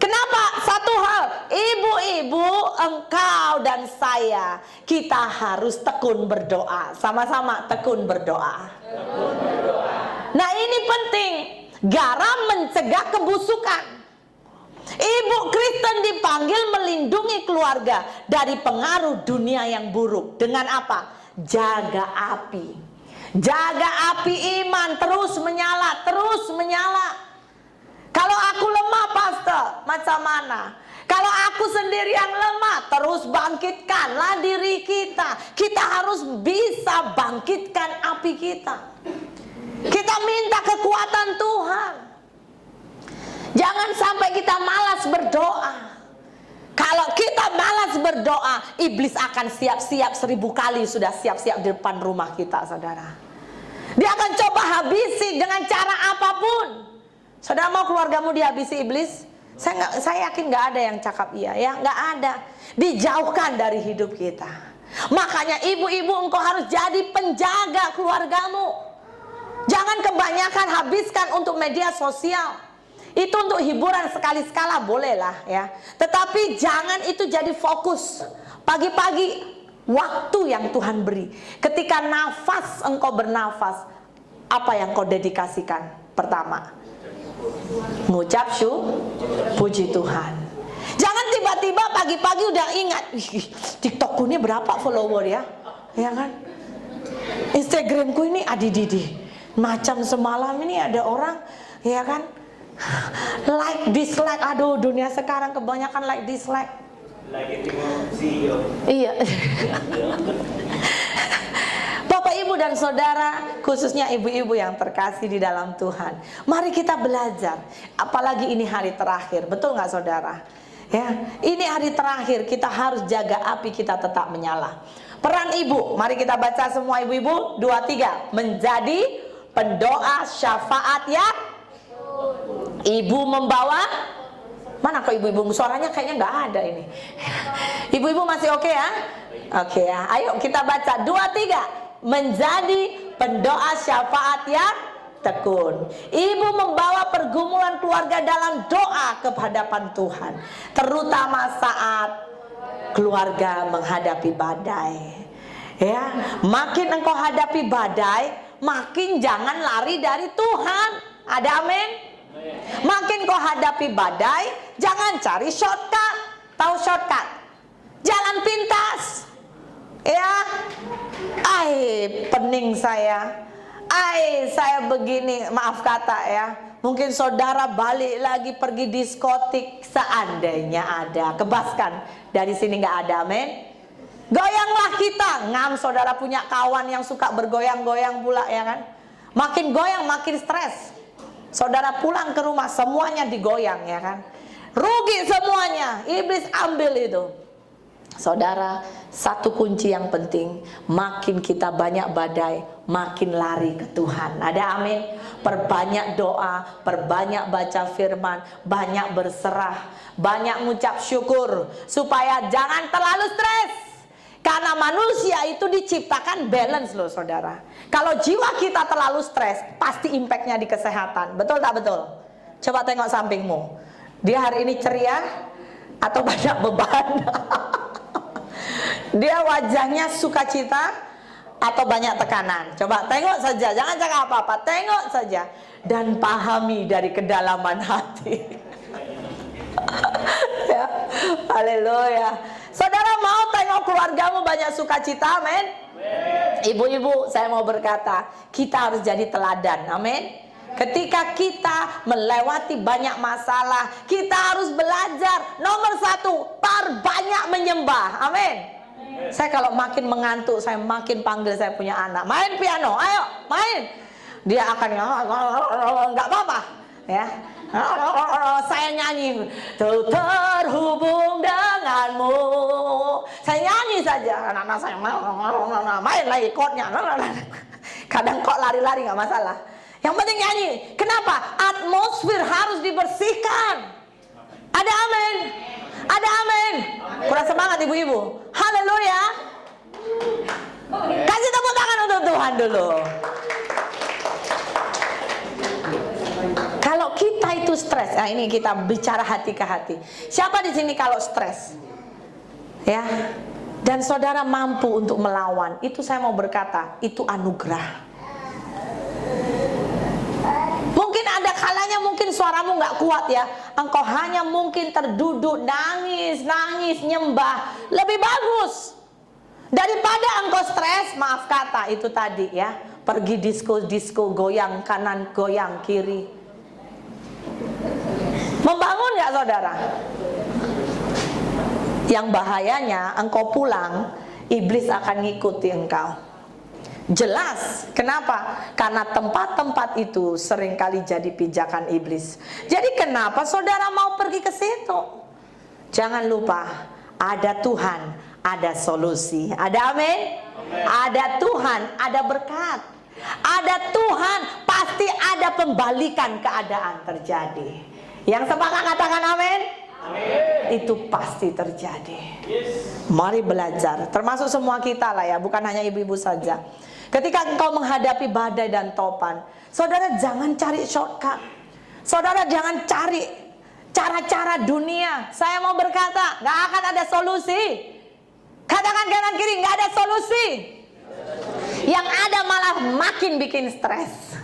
Kenapa? Satu hal, ibu-ibu, engkau dan saya, kita harus tekun berdoa. Sama-sama tekun berdoa. Nah ini penting. Garam mencegah kebusukan. Ibu Kristen dipanggil melindungi keluarga dari pengaruh dunia yang buruk. Dengan apa? Jaga api. Jaga api iman terus menyala, terus menyala. Kalau aku lemah, pastor, macam mana? Kalau aku sendiri yang lemah, terus bangkitkanlah diri kita. Kita harus bisa bangkitkan api kita. Kita minta kekuatan Tuhan. Jangan sampai kita malas berdoa. Kalau kita malas berdoa, iblis akan siap-siap 1000 kali sudah siap-siap di depan rumah kita, saudara. Dia akan coba habisi dengan cara apapun. Saudara mau keluargamu dihabisi iblis? Saya yakin nggak ada yang cakap iya, ya nggak ada. Dijauhkan dari hidup kita. Makanya ibu-ibu engkau harus jadi penjaga keluargamu. Jangan kebanyakan habiskan untuk media sosial. Itu untuk hiburan sekali-sekala bolehlah ya. Tetapi jangan itu jadi fokus. Pagi-pagi waktu yang Tuhan beri. Ketika nafas engkau bernafas, apa yang kau dedikasikan? Pertama, ngucap puji Tuhan. Jangan tiba-tiba pagi-pagi udah ingat, TikTokku ini berapa follower ya? Ya kan? Instagramku ini adididi. Macam semalam ini ada orang, ya kan? Like, dislike. Aduh, dunia sekarang kebanyakan like, dislike. Iya. Bapak, Ibu dan Saudara, khususnya ibu-ibu yang terkasih di dalam Tuhan, mari kita belajar. Apalagi ini hari terakhir, betul nggak saudara? Ya, ini hari terakhir, kita harus jaga api kita tetap menyala. Peran ibu, mari kita baca semua ibu-ibu. 2, 3. Menjadi pendoa syafaat ya. Ibu membawa. Mana kok ibu-ibu? Suaranya kayaknya nggak ada ini. Ibu-ibu masih oke ya? Oke ya. Ayo kita baca 2, 3. Menjadi pendoa syafaat yang tekun. Ibu membawa pergumulan keluarga dalam doa ke hadapan Tuhan, terutama saat keluarga menghadapi badai. Ya, makin engkau hadapi badai, makin jangan lari dari Tuhan. Ada amin? Makin kau hadapi badai, jangan cari shortcut. Tahu shortcut? Jalan pintas. Ya. Pening saya. Saya begini, maaf kata ya. Mungkin saudara balik lagi pergi diskotik, seandainya ada. Kebaskan, dari sini nggak ada, amin. Goyanglah kita. Ngam saudara punya kawan yang suka bergoyang-goyang pula ya kan. Makin goyang makin stres. Saudara pulang ke rumah semuanya digoyang ya kan. Rugi semuanya. Iblis ambil itu. Saudara, satu kunci yang penting, makin kita banyak badai, makin lari ke Tuhan. Ada amin? Perbanyak doa, perbanyak baca firman, banyak berserah, banyak mengucap syukur, supaya jangan terlalu stres. Karena manusia itu diciptakan balance loh saudara. Kalau jiwa kita terlalu stres, pasti impactnya di kesehatan. Betul tak betul? Coba tengok sampingmu. Dia hari ini ceria atau banyak beban? Dia wajahnya sukacita atau banyak tekanan? Coba tengok saja, jangan cakap apa-apa, tengok saja dan pahami dari kedalaman hati. Ya, haleluya. Saudara mau tengok keluargamu banyak sukacita, amin? Ibu-ibu, saya mau berkata, kita harus jadi teladan, amin? Ketika kita melewati banyak masalah, kita harus belajar. Nomor satu, perbanyak menyembah, amin? Saya kalau makin mengantuk, saya makin panggil saya punya anak, main piano, ayo main. Dia akan nggak apa-apa, ya. Saya nyanyi, terhubung denganmu. Saya nyanyi saja, anak-anak saya main lagi chordnya. Kadang kok lari-lari nggak masalah. Yang penting nyanyi. Kenapa? Atmosfer harus dibersihkan. Ada amin? Ada amin? Kurang semangat ibu-ibu. Haleluya. Kasih tepuk tangan untuk Tuhan dulu. Kalau kita itu stres, nah ini kita bicara hati ke hati. Siapa di sini kalau stres? Ya. Dan saudara mampu untuk melawan, itu saya mau berkata, itu anugerah. Mungkin ada kalanya mungkin suaramu nggak kuat ya. Engkau hanya mungkin terduduk, nangis, nyembah. Lebih bagus. Daripada engkau stres, maaf kata itu tadi ya. Pergi disco, goyang kanan, goyang kiri. Membangun nggak saudara? Yang bahayanya engkau pulang, iblis akan ngikuti engkau. Jelas, kenapa? Karena tempat-tempat itu seringkali jadi pijakan iblis. Jadi kenapa saudara mau pergi ke situ? Jangan lupa, ada Tuhan, ada solusi. Ada amin? Ada Tuhan, ada berkat. Ada Tuhan, pasti ada pembalikan keadaan terjadi. Yang sepakat katakan amin? Amin. Itu pasti terjadi. Mari belajar, termasuk semua kita lah ya, bukan hanya ibu-ibu saja. Ketika engkau menghadapi badai dan topan, saudara jangan cari shortcut. Saudara jangan cari cara-cara dunia. Saya mau berkata, gak akan ada solusi. Katakan kanan kiri, gak ada solusi. Yang ada malah makin bikin stres.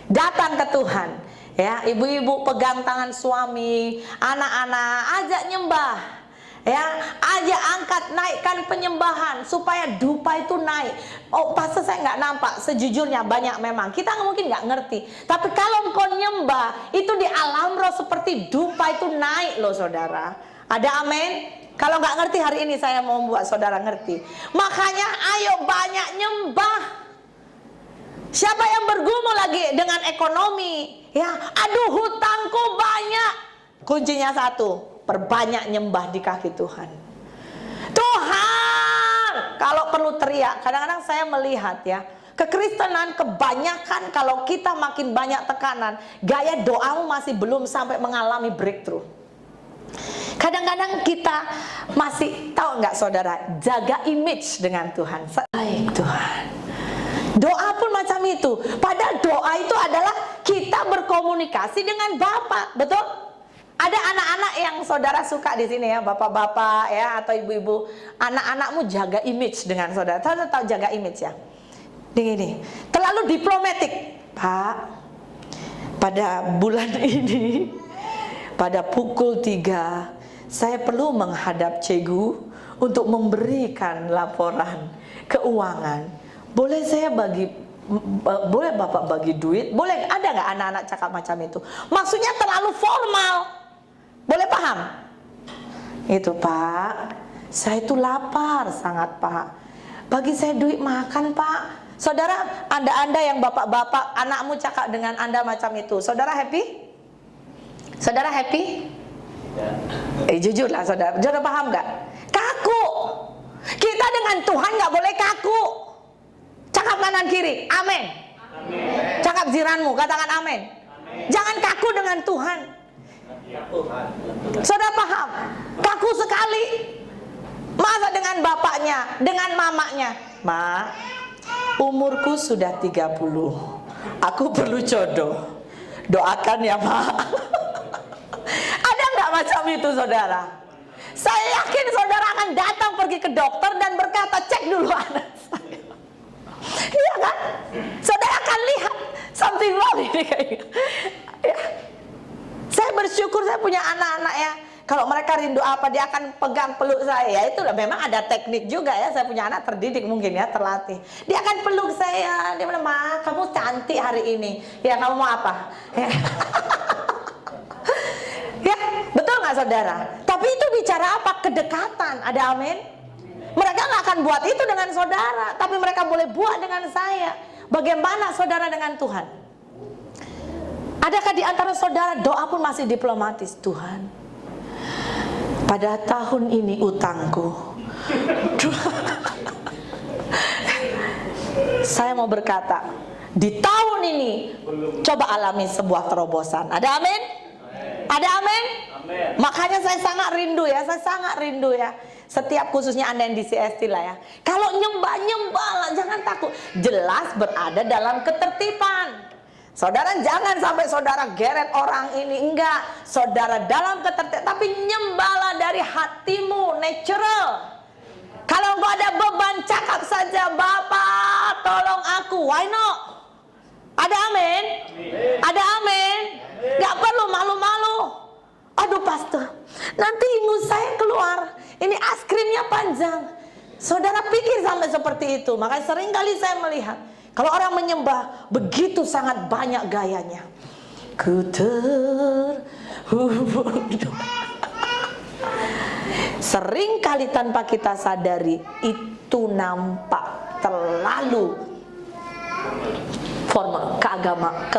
Datang ke Tuhan. Ya, ibu-ibu pegang tangan suami, anak-anak ajak nyembah. Ya, ajak angkat, naikkan penyembahan supaya dupa itu naik. Oh, pastor saya nggak nampak. Sejujurnya banyak memang. Kita mungkin nggak ngerti. Tapi kalau engkau nyembah, itu di alam roh seperti dupa itu naik loh saudara. Ada amin? Kalau nggak ngerti hari ini saya mau membuat saudara ngerti. Makanya ayo banyak nyembah. Siapa yang bergumul lagi dengan ekonomi? Ya, aduh hutangku banyak. Kuncinya satu. Perbanyak nyembah di kaki Tuhan. Tuhan, kalau perlu teriak. Kadang-kadang saya melihat ya, kekristenan kebanyakan kalau kita makin banyak tekanan, gaya doamu masih belum sampai mengalami breakthrough. Kadang-kadang kita masih, tahu nggak saudara, jaga image dengan Tuhan. Baik Tuhan. Doa pun macam itu. Padahal doa itu adalah kita berkomunikasi dengan Bapa, betul? Ada anak-anak yang saudara suka di sini ya, bapak-bapak ya atau ibu-ibu, anak-anakmu jaga image dengan saudara. Tahu jaga image ya? Ini terlalu diplomatik, Pak. Pada bulan ini, pada pukul 3, saya perlu menghadap Cegu untuk memberikan laporan keuangan. Boleh saya boleh Bapak bagi duit? Boleh, ada nggak anak-anak cakap macam itu? Maksudnya terlalu formal. Boleh paham? Itu Pak, saya itu lapar sangat Pak. Bagi saya duit makan Pak. Saudara, Anda yang bapak-bapak, anakmu cakap dengan Anda macam itu, saudara happy? Saudara happy? Jujurlah saudara, saudara paham nggak? Kaku. Kita dengan Tuhan nggak boleh kaku. Cakap kanan kiri, amin. Cakap jiranmu, katakan amin. Jangan kaku dengan Tuhan. Saudara paham? Kaku sekali. Masa dengan bapaknya, dengan mamanya, Ma, umurku sudah 30, aku perlu jodoh, doakan ya Ma. Ada nggak macam itu saudara? Saya yakin saudara akan datang pergi ke dokter dan berkata, cek dulu anak saya. Iya kan? Saudara akan lihat something wrong ini kayaknya. Ya. Saya bersyukur saya punya anak-anak ya. Kalau mereka rindu apa, dia akan pegang peluk saya. Ya itulah, memang ada teknik juga ya. Saya punya anak terdidik mungkin ya, terlatih. Dia akan peluk saya. Dia bilang, Ma, kamu cantik hari ini. Ya, kamu mau apa? Ya, ya betul nggak saudara? Tapi itu bicara apa? Kedekatan. Ada amin? Mereka nggak akan buat itu dengan saudara, tapi mereka boleh buat dengan saya. Bagaimana saudara dengan Tuhan? Adakah di antara saudara doa pun masih diplomatis? Tuhan, pada tahun ini utangku, saya mau berkata, di tahun ini coba alami sebuah terobosan. Ada amin? Ada amin? Makanya saya sangat rindu ya, setiap khususnya Anda yang di CST lah ya. Kalau nyembah lah, jangan takut. Jelas berada dalam ketertiban. Saudara jangan sampai saudara geret orang ini, enggak. Saudara dalam ketertiban, tapi nyembahlah dari hatimu, natural. Kalau enggak ada beban, cakap saja, Bapak tolong aku, why not? Ada amin? Ada amin? Enggak perlu malu-malu. Aduh pastor, nanti ingus saya keluar, ini es krimnya panjang. Saudara pikir sampai seperti itu. Makanya sering kali saya melihat kalau orang menyembah begitu sangat banyak gayanya. Ku terhubung. Sering kali tanpa kita sadari itu nampak terlalu formal,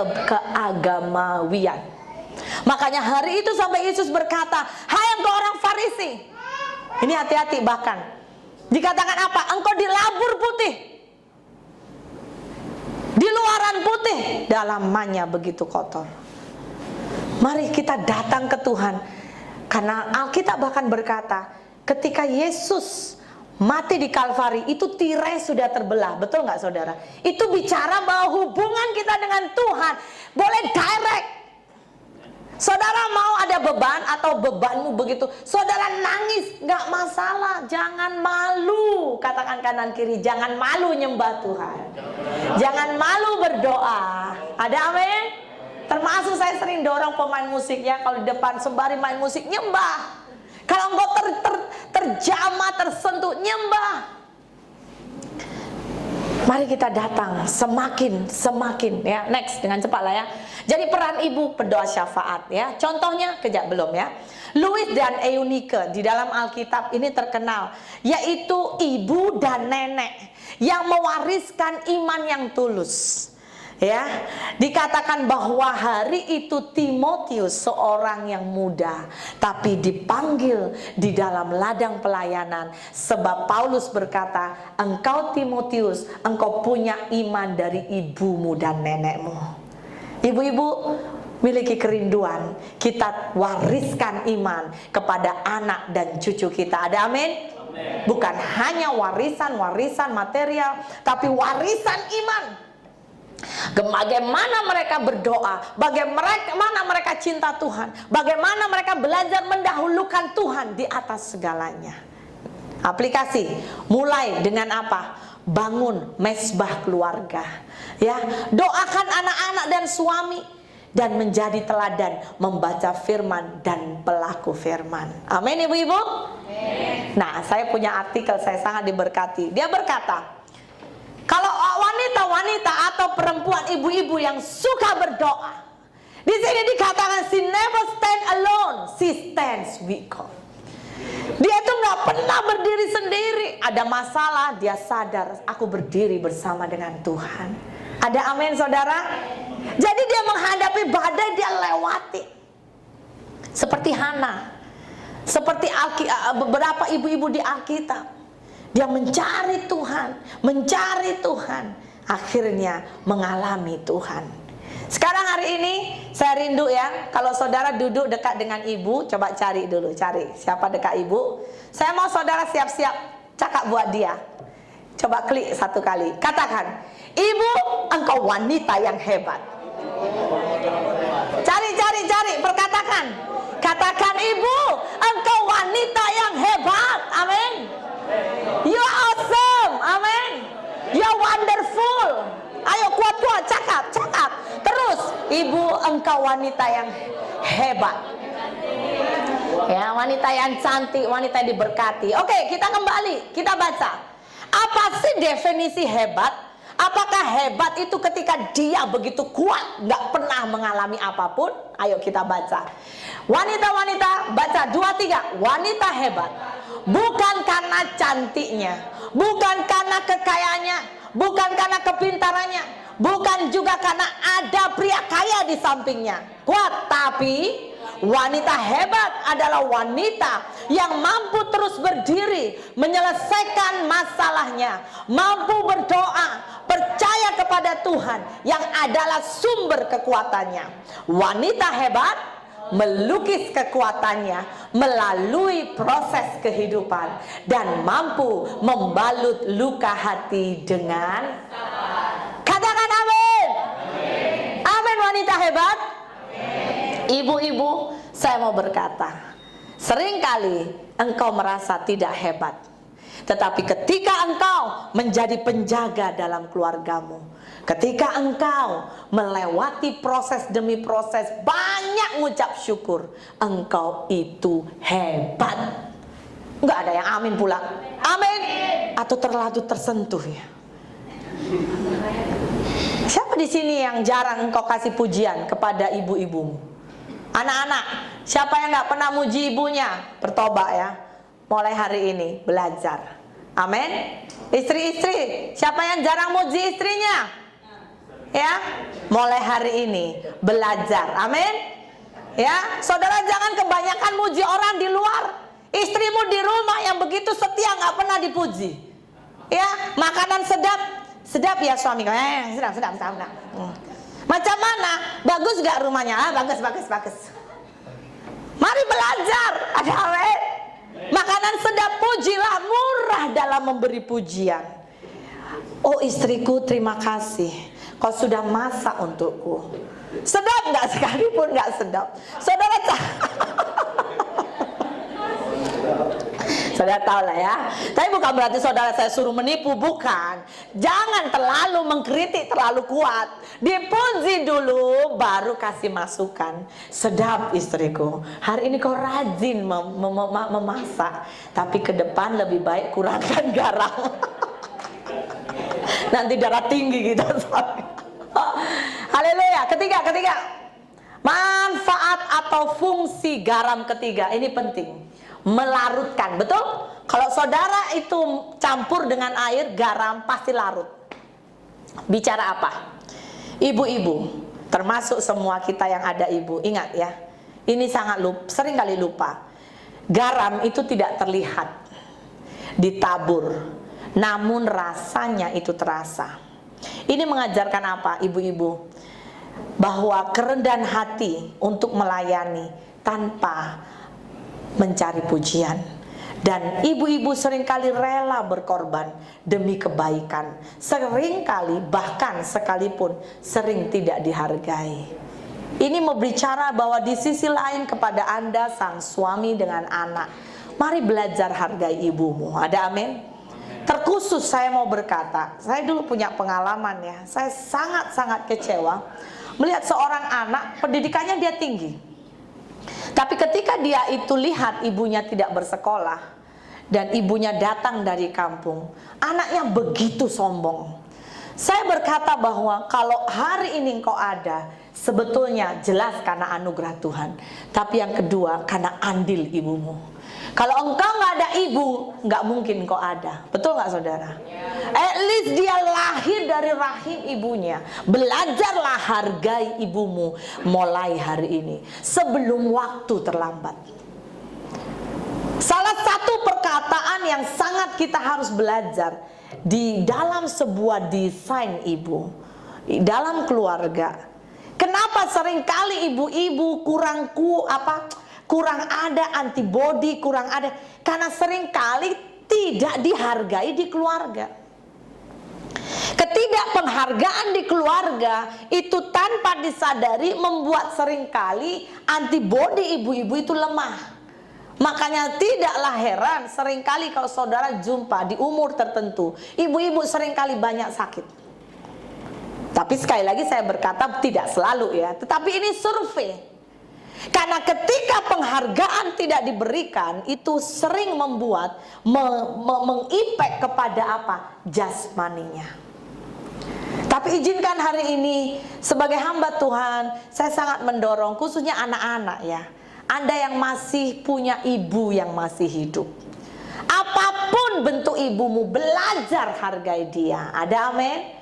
keagamawian. Makanya hari itu sampai Yesus berkata, hai engkau orang Farisi. Ini hati-hati, bahkan dikatakan apa? Engkau dilabur putih, di luaran putih, dalamannya begitu kotor. Mari kita datang ke Tuhan. Karena Alkitab bahkan berkata, ketika Yesus mati di Kalvari, itu tirai sudah terbelah. Betul nggak saudara? Itu bicara bahwa hubungan kita dengan Tuhan boleh direct. Saudara mau ada beban atau bebanmu begitu, saudara nangis, nggak masalah. Jangan malu, katakan kanan kiri, jangan malu nyembah Tuhan. Jangan malu berdoa. Ada amin? Termasuk saya sering dorong pemain musik ya, kalau di depan sembari main musik, nyembah. Kalau engkau terjamah, tersentuh, nyembah. Mari kita datang semakin ya. Next, dengan cepat lah ya. Jadi peran ibu pendoa syafaat ya. Contohnya kejap belum ya. Louis dan Eunike di dalam Alkitab ini terkenal, yaitu ibu dan nenek yang mewariskan iman yang tulus. Ya, dikatakan bahwa hari itu Timotius seorang yang muda, tapi dipanggil di dalam ladang pelayanan. Sebab Paulus berkata, engkau Timotius, engkau punya iman dari ibumu dan nenekmu. Ibu-ibu miliki kerinduan, kita wariskan iman kepada anak dan cucu kita. Ada amin? Bukan hanya warisan material, tapi warisan iman. Bagaimana mereka berdoa, bagaimana mereka cinta Tuhan, bagaimana mereka belajar mendahulukan Tuhan di atas segalanya. Aplikasi mulai dengan apa? Bangun mesbah keluarga. Ya, doakan anak-anak dan suami dan menjadi teladan membaca firman dan pelaku firman. Amin ibu-ibu. Nah, saya punya artikel, saya sangat diberkati. Dia berkata, kalau wanita-wanita atau perempuan ibu-ibu yang suka berdoa, di sini dikatakan she never stand alone, she stands with God. Dia tuh nggak pernah berdiri sendiri. Ada masalah, dia sadar, aku berdiri bersama dengan Tuhan. Ada amin saudara? Jadi dia menghadapi badai, dia lewati. Seperti Hana, seperti beberapa ibu-ibu di Alkitab. Dia mencari Tuhan, mencari Tuhan, akhirnya mengalami Tuhan. Sekarang hari ini saya rindu ya, kalau saudara duduk dekat dengan ibu, coba cari dulu, cari siapa dekat ibu. Saya mau saudara siap-siap cakap buat dia. Coba klik satu kali, katakan, ibu, engkau wanita yang hebat. Cari, perkatakan. Katakan, ibu, engkau wanita yang hebat. Amin. You are awesome. Amin. You are wonderful. Ayo kuat-kuat, cakap. Terus, ibu, engkau wanita yang hebat. Ya, wanita yang cantik, wanita yang diberkati. Oke, kita kembali, kita baca. Apa sih definisi hebat? Apakah hebat itu ketika dia begitu kuat, gak pernah mengalami apapun? Ayo kita baca. Wanita-wanita, baca 2-3. Wanita hebat bukan karena cantiknya, bukan karena kekayaannya, bukan karena kepintarannya, bukan juga karena ada pria kaya di sampingnya. Kuat, tapi wanita hebat adalah wanita yang mampu terus berdiri, menyelesaikan masalahnya, mampu berdoa, percaya kepada Tuhan yang adalah sumber kekuatannya. Wanita hebat melukis kekuatannya melalui proses kehidupan dan mampu membalut luka hati dengan katakan amin. Amin, wanita hebat. Ibu-ibu, saya mau berkata, seringkali engkau merasa tidak hebat, tetapi ketika engkau menjadi penjaga dalam keluargamu, ketika engkau melewati proses demi proses, banyak ngucap syukur, engkau itu hebat. Enggak ada yang amin pula. Amin. Atau terlalu tersentuh ya. Siapa di sini yang jarang engkau kasih pujian kepada ibu-ibumu? Anak-anak, siapa yang nggak pernah muji ibunya? Bertobat ya. Mulai hari ini belajar. Amin. Istri-istri, siapa yang jarang muji istrinya? Ya, mulai hari ini belajar. Amin. Ya, saudara jangan kebanyakan muji orang di luar. Istrimu di rumah yang begitu setia nggak pernah dipuji. Ya, makanan sedap ya suami. Sedap. Macam mana? Bagus gak rumahnya? Bagus. Mari belajar. Ada amin. Makanan sedap, pujilah, murah dalam memberi pujian. Oh istriku, terima kasih. Kau sudah masak untukku. Sedap gak? Sekalipun gak sedap. Saudara saudara tahu lah ya. Tapi bukan berarti saudara saya suruh menipu, bukan. Jangan terlalu mengkritik terlalu kuat. Dipuji dulu, baru kasih masukan. Sedap istriku, hari ini kau rajin memasak. Tapi ke depan lebih baik kurangkan garam. Nanti darah tinggi kita. Haleluya. Ketiga. Manfaat atau fungsi garam ketiga, ini penting. Melarutkan, betul? Kalau saudara itu campur dengan air, garam pasti larut. Bicara apa? Ibu-ibu, termasuk semua kita yang ada ibu, ingat ya, ini sering kali lupa. Garam itu tidak terlihat, ditabur, namun rasanya itu terasa. Ini mengajarkan apa, ibu-ibu? Bahwa kerendahan hati untuk melayani tanpa mencari pujian. Dan ibu-ibu seringkali rela berkorban demi kebaikan. Seringkali bahkan sekalipun sering tidak dihargai. Ini berbicara bahwa di sisi lain kepada Anda sang suami dengan anak, mari belajar hargai ibumu. Ada amin? Terkhusus saya mau berkata, saya dulu punya pengalaman ya. Saya sangat-sangat kecewa melihat seorang anak pendidikannya dia tinggi. Tapi ketika dia itu lihat ibunya tidak bersekolah dan ibunya datang dari kampung, anaknya begitu sombong. Saya berkata bahwa kalau hari ini engkau ada, sebetulnya jelas karena anugerah Tuhan. Tapi yang kedua, karena andil ibumu. Kalau engkau nggak ada ibu, nggak mungkin engkau ada. Betul nggak saudara? At least dia lahir dari rahim ibunya. Belajarlah hargai ibumu mulai hari ini, sebelum waktu terlambat. Salah satu perkara perkataan yang sangat kita harus belajar di dalam sebuah desain ibu, di dalam keluarga. Kenapa seringkali ibu-ibu kurang ada antibody, kurang ada, karena seringkali tidak dihargai di keluarga. Ketidakpenghargaan di keluarga itu tanpa disadari membuat seringkali antibody ibu-ibu itu lemah. Makanya tidaklah heran seringkali kalau saudara jumpa di umur tertentu, ibu-ibu seringkali banyak sakit. Tapi sekali lagi saya berkata tidak selalu ya, tetapi ini survei. Karena ketika penghargaan tidak diberikan, itu sering membuat mengimpact kepada apa? Jasmaninya. Tapi izinkan hari ini sebagai hamba Tuhan, saya sangat mendorong khususnya anak-anak ya. Anda yang masih punya ibu yang masih hidup, apapun bentuk ibumu, belajar hargai dia. Ada amin?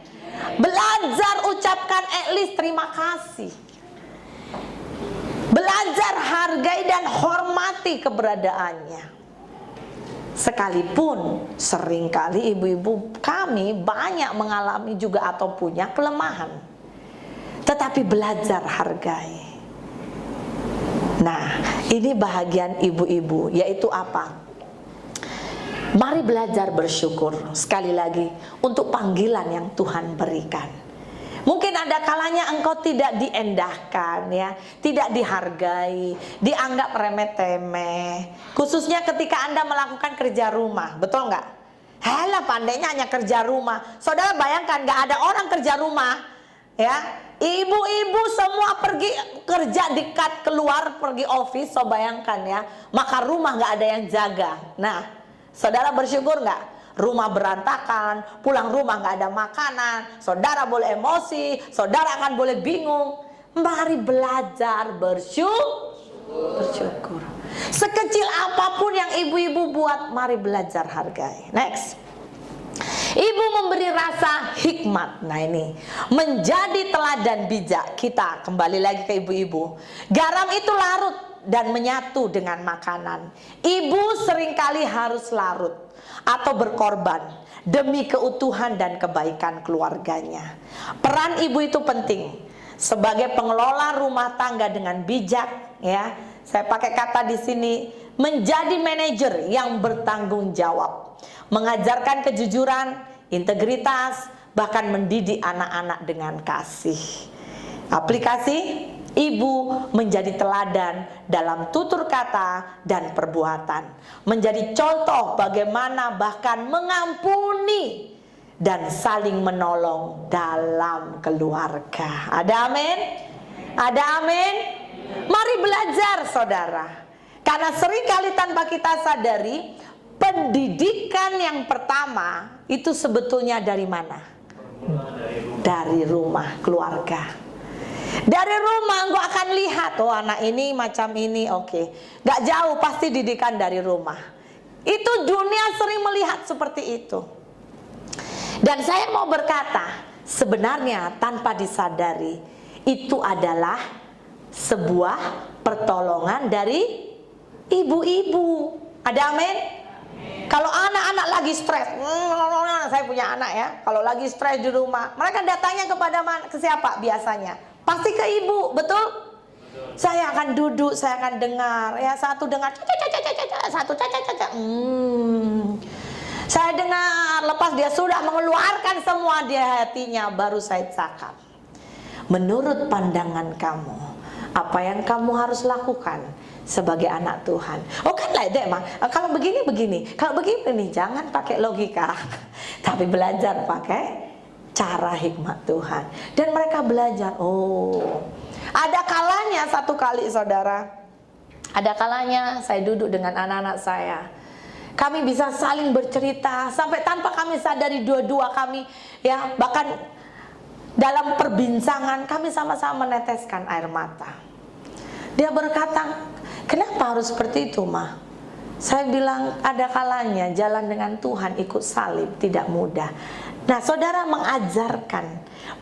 Belajar ucapkan at least terima kasih. Belajar hargai dan hormati keberadaannya. Sekalipun seringkali ibu-ibu kami banyak mengalami juga atau punya kelemahan, tetapi belajar hargai. Nah, ini bahagian ibu-ibu, yaitu apa? Mari belajar bersyukur sekali lagi untuk panggilan yang Tuhan berikan. Mungkin ada kalanya engkau tidak diendahkan ya, tidak dihargai, dianggap remeh-temeh. Khususnya ketika Anda melakukan kerja rumah, betul nggak? Halah, pandainya hanya kerja rumah. Saudara bayangkan nggak ada orang kerja rumah, ya? Ibu-ibu semua pergi kerja dekat keluar pergi office, so bayangkan ya, maka rumah nggak ada yang jaga. Nah, saudara bersyukur nggak? Rumah berantakan, pulang rumah nggak ada makanan, saudara boleh emosi, saudara akan boleh bingung. Mari belajar bersyukur. Sekecil apapun yang ibu-ibu buat, mari belajar hargai. Next. Ibu memberi rasa hikmat. Nah ini, menjadi teladan bijak. Kita kembali lagi ke ibu-ibu. Garam itu larut dan menyatu dengan makanan. Ibu seringkali harus larut atau berkorban demi keutuhan dan kebaikan keluarganya. Peran ibu itu penting sebagai pengelola rumah tangga dengan bijak ya. Saya pakai kata di sini, menjadi manajer yang bertanggung jawab, mengajarkan kejujuran, integritas, bahkan mendidik anak-anak dengan kasih. Aplikasi, ibu menjadi teladan dalam tutur kata dan perbuatan, menjadi contoh bagaimana bahkan mengampuni dan saling menolong dalam keluarga. Ada amin? Ada amin? Mari belajar saudara, karena seringkali tanpa kita sadari, pendidikan yang pertama itu sebetulnya dari mana? Dari rumah, keluarga. Dari rumah engkau akan lihat, oh anak ini macam ini, oke. Gak jauh, pasti didikan dari rumah. Itu dunia sering melihat seperti itu. Dan saya mau berkata, sebenarnya tanpa disadari, itu adalah sebuah pertolongan dari ibu-ibu. Ada amin? Kalau anak-anak lagi stres, saya punya anak ya, kalau lagi stres di rumah, mereka datangnya ke siapa biasanya? Pasti ke ibu, betul? Saya akan duduk, saya akan dengar, ya satu dengar, satu saya dengar, lepas dia sudah mengeluarkan semua di hatinya, baru saya cakap. Menurut pandangan kamu, apa yang kamu harus lakukan sebagai anak Tuhan? Oh kan like that, kalau begini, kalau begini, jangan pakai logika, tapi belajar pakai cara hikmat Tuhan. Dan mereka belajar, oh ada kalanya satu kali saudara, ada kalanya saya duduk dengan anak-anak saya, kami bisa saling bercerita sampai tanpa kami sadari dua-dua kami ya, bahkan dalam perbincangan kami sama-sama meneteskan air mata. Dia berkata, kenapa harus seperti itu, Ma? Saya bilang, ada kalanya jalan dengan Tuhan ikut salib tidak mudah. Nah, saudara mengajarkan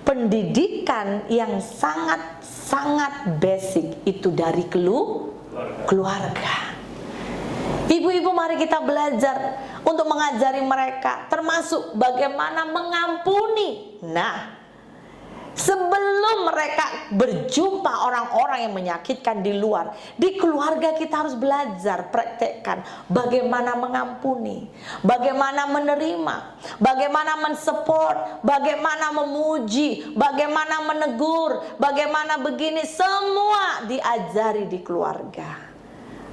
pendidikan yang sangat-sangat basic itu dari keluarga. Ibu-ibu, mari kita belajar untuk mengajari mereka, termasuk bagaimana mengampuni. Nah, sebelum mereka berjumpa orang-orang yang menyakitkan di luar, di keluarga kita harus belajar, praktekkan bagaimana mengampuni, bagaimana menerima, bagaimana mensupport, bagaimana memuji, bagaimana menegur, bagaimana begini, semua diajari di keluarga.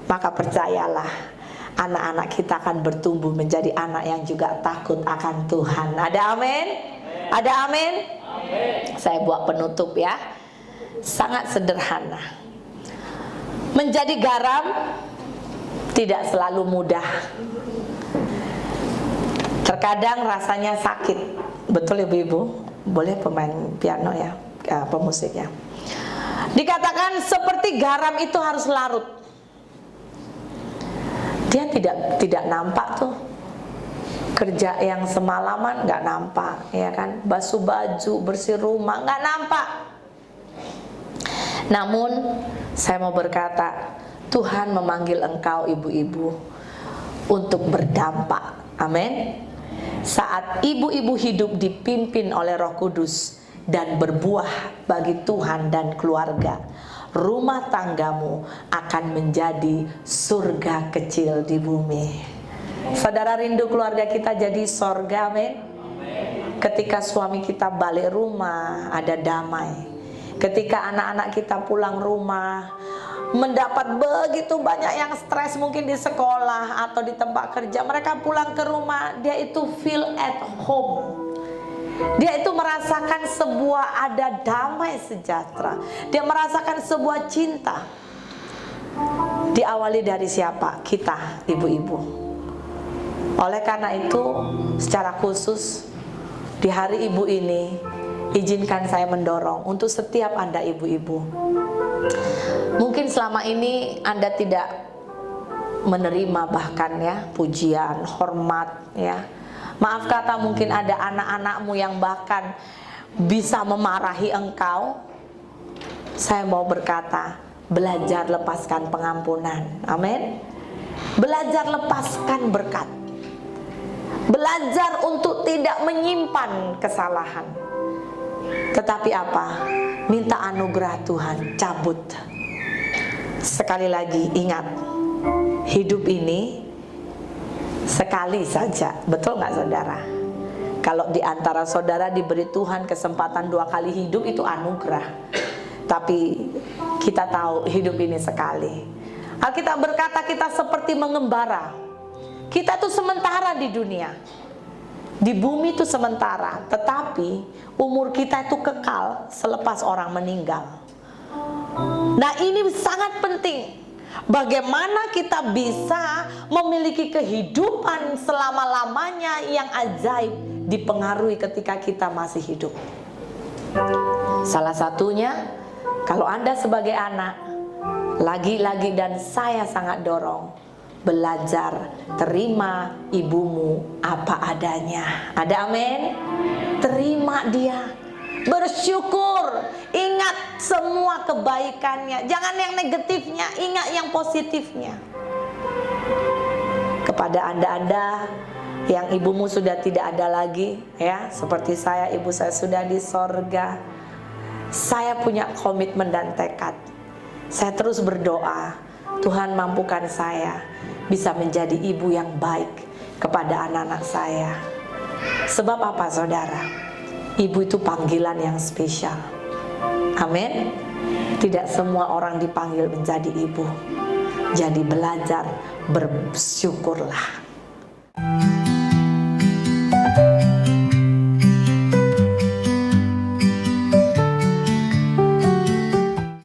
Maka percayalah, anak-anak kita akan bertumbuh menjadi anak yang juga takut akan Tuhan. Ada amin? Ada amin? Saya buat penutup ya. Sangat sederhana. Menjadi garam tidak selalu mudah. Terkadang rasanya sakit. Betul ibu-ibu? Boleh pemain piano ya, pemusik ya. Dikatakan seperti garam itu harus larut. Dia tidak nampak tuh. Kerja yang semalaman nggak nampak, ya kan? Basuh baju, bersih rumah nggak nampak. Namun saya mau berkata, Tuhan memanggil engkau ibu-ibu untuk berdampak. Amin. Saat ibu-ibu hidup dipimpin oleh Roh Kudus dan berbuah bagi Tuhan dan keluarga, rumah tanggamu akan menjadi surga kecil di bumi. Saudara, rindu keluarga kita jadi sorga, amin. Ketika suami kita balik rumah ada damai. Ketika anak-anak kita pulang rumah mendapat begitu banyak yang stres mungkin di sekolah atau di tempat kerja, mereka pulang ke rumah, dia itu feel at home. Dia itu merasakan sebuah ada damai sejahtera. Dia merasakan sebuah cinta. Diawali dari siapa? Kita, ibu-ibu. Oleh karena itu, secara khusus di hari ibu ini, izinkan saya mendorong untuk setiap Anda ibu-ibu. Mungkin selama ini Anda tidak menerima bahkan ya pujian, hormat ya. Maaf kata, mungkin ada anak-anakmu yang bahkan bisa memarahi engkau. Saya mau berkata, belajar lepaskan pengampunan. Amin. Belajar lepaskan berkat. Belajar untuk tidak menyimpan kesalahan. Tetapi apa? Minta anugerah Tuhan, cabut. Sekali lagi ingat, hidup ini sekali saja. Betul nggak saudara? Kalau di antara saudara diberi Tuhan kesempatan 2 kali hidup, itu anugerah. Tapi kita tahu hidup ini sekali. Alkitab berkata kita seperti mengembara. Kita tuh sementara di dunia, di bumi itu sementara, tetapi umur kita itu kekal selepas orang meninggal. Nah, ini sangat penting. Bagaimana kita bisa memiliki kehidupan selama-lamanya yang ajaib dipengaruhi ketika kita masih hidup. Salah satunya, kalau Anda sebagai anak, lagi-lagi dan saya sangat dorong, belajar terima ibumu apa adanya. Ada amin? Terima dia, bersyukur, ingat semua kebaikannya, jangan yang negatifnya, ingat yang positifnya. Kepada anda-anda yang ibumu sudah tidak ada lagi ya, seperti saya, ibu saya sudah di sorga, saya punya komitmen dan tekad. Saya terus berdoa, Tuhan mampukan saya bisa menjadi ibu yang baik kepada anak-anak saya. Sebab apa saudara? Ibu itu panggilan yang spesial. Amin. Tidak semua orang dipanggil menjadi ibu. Jadi belajar bersyukurlah.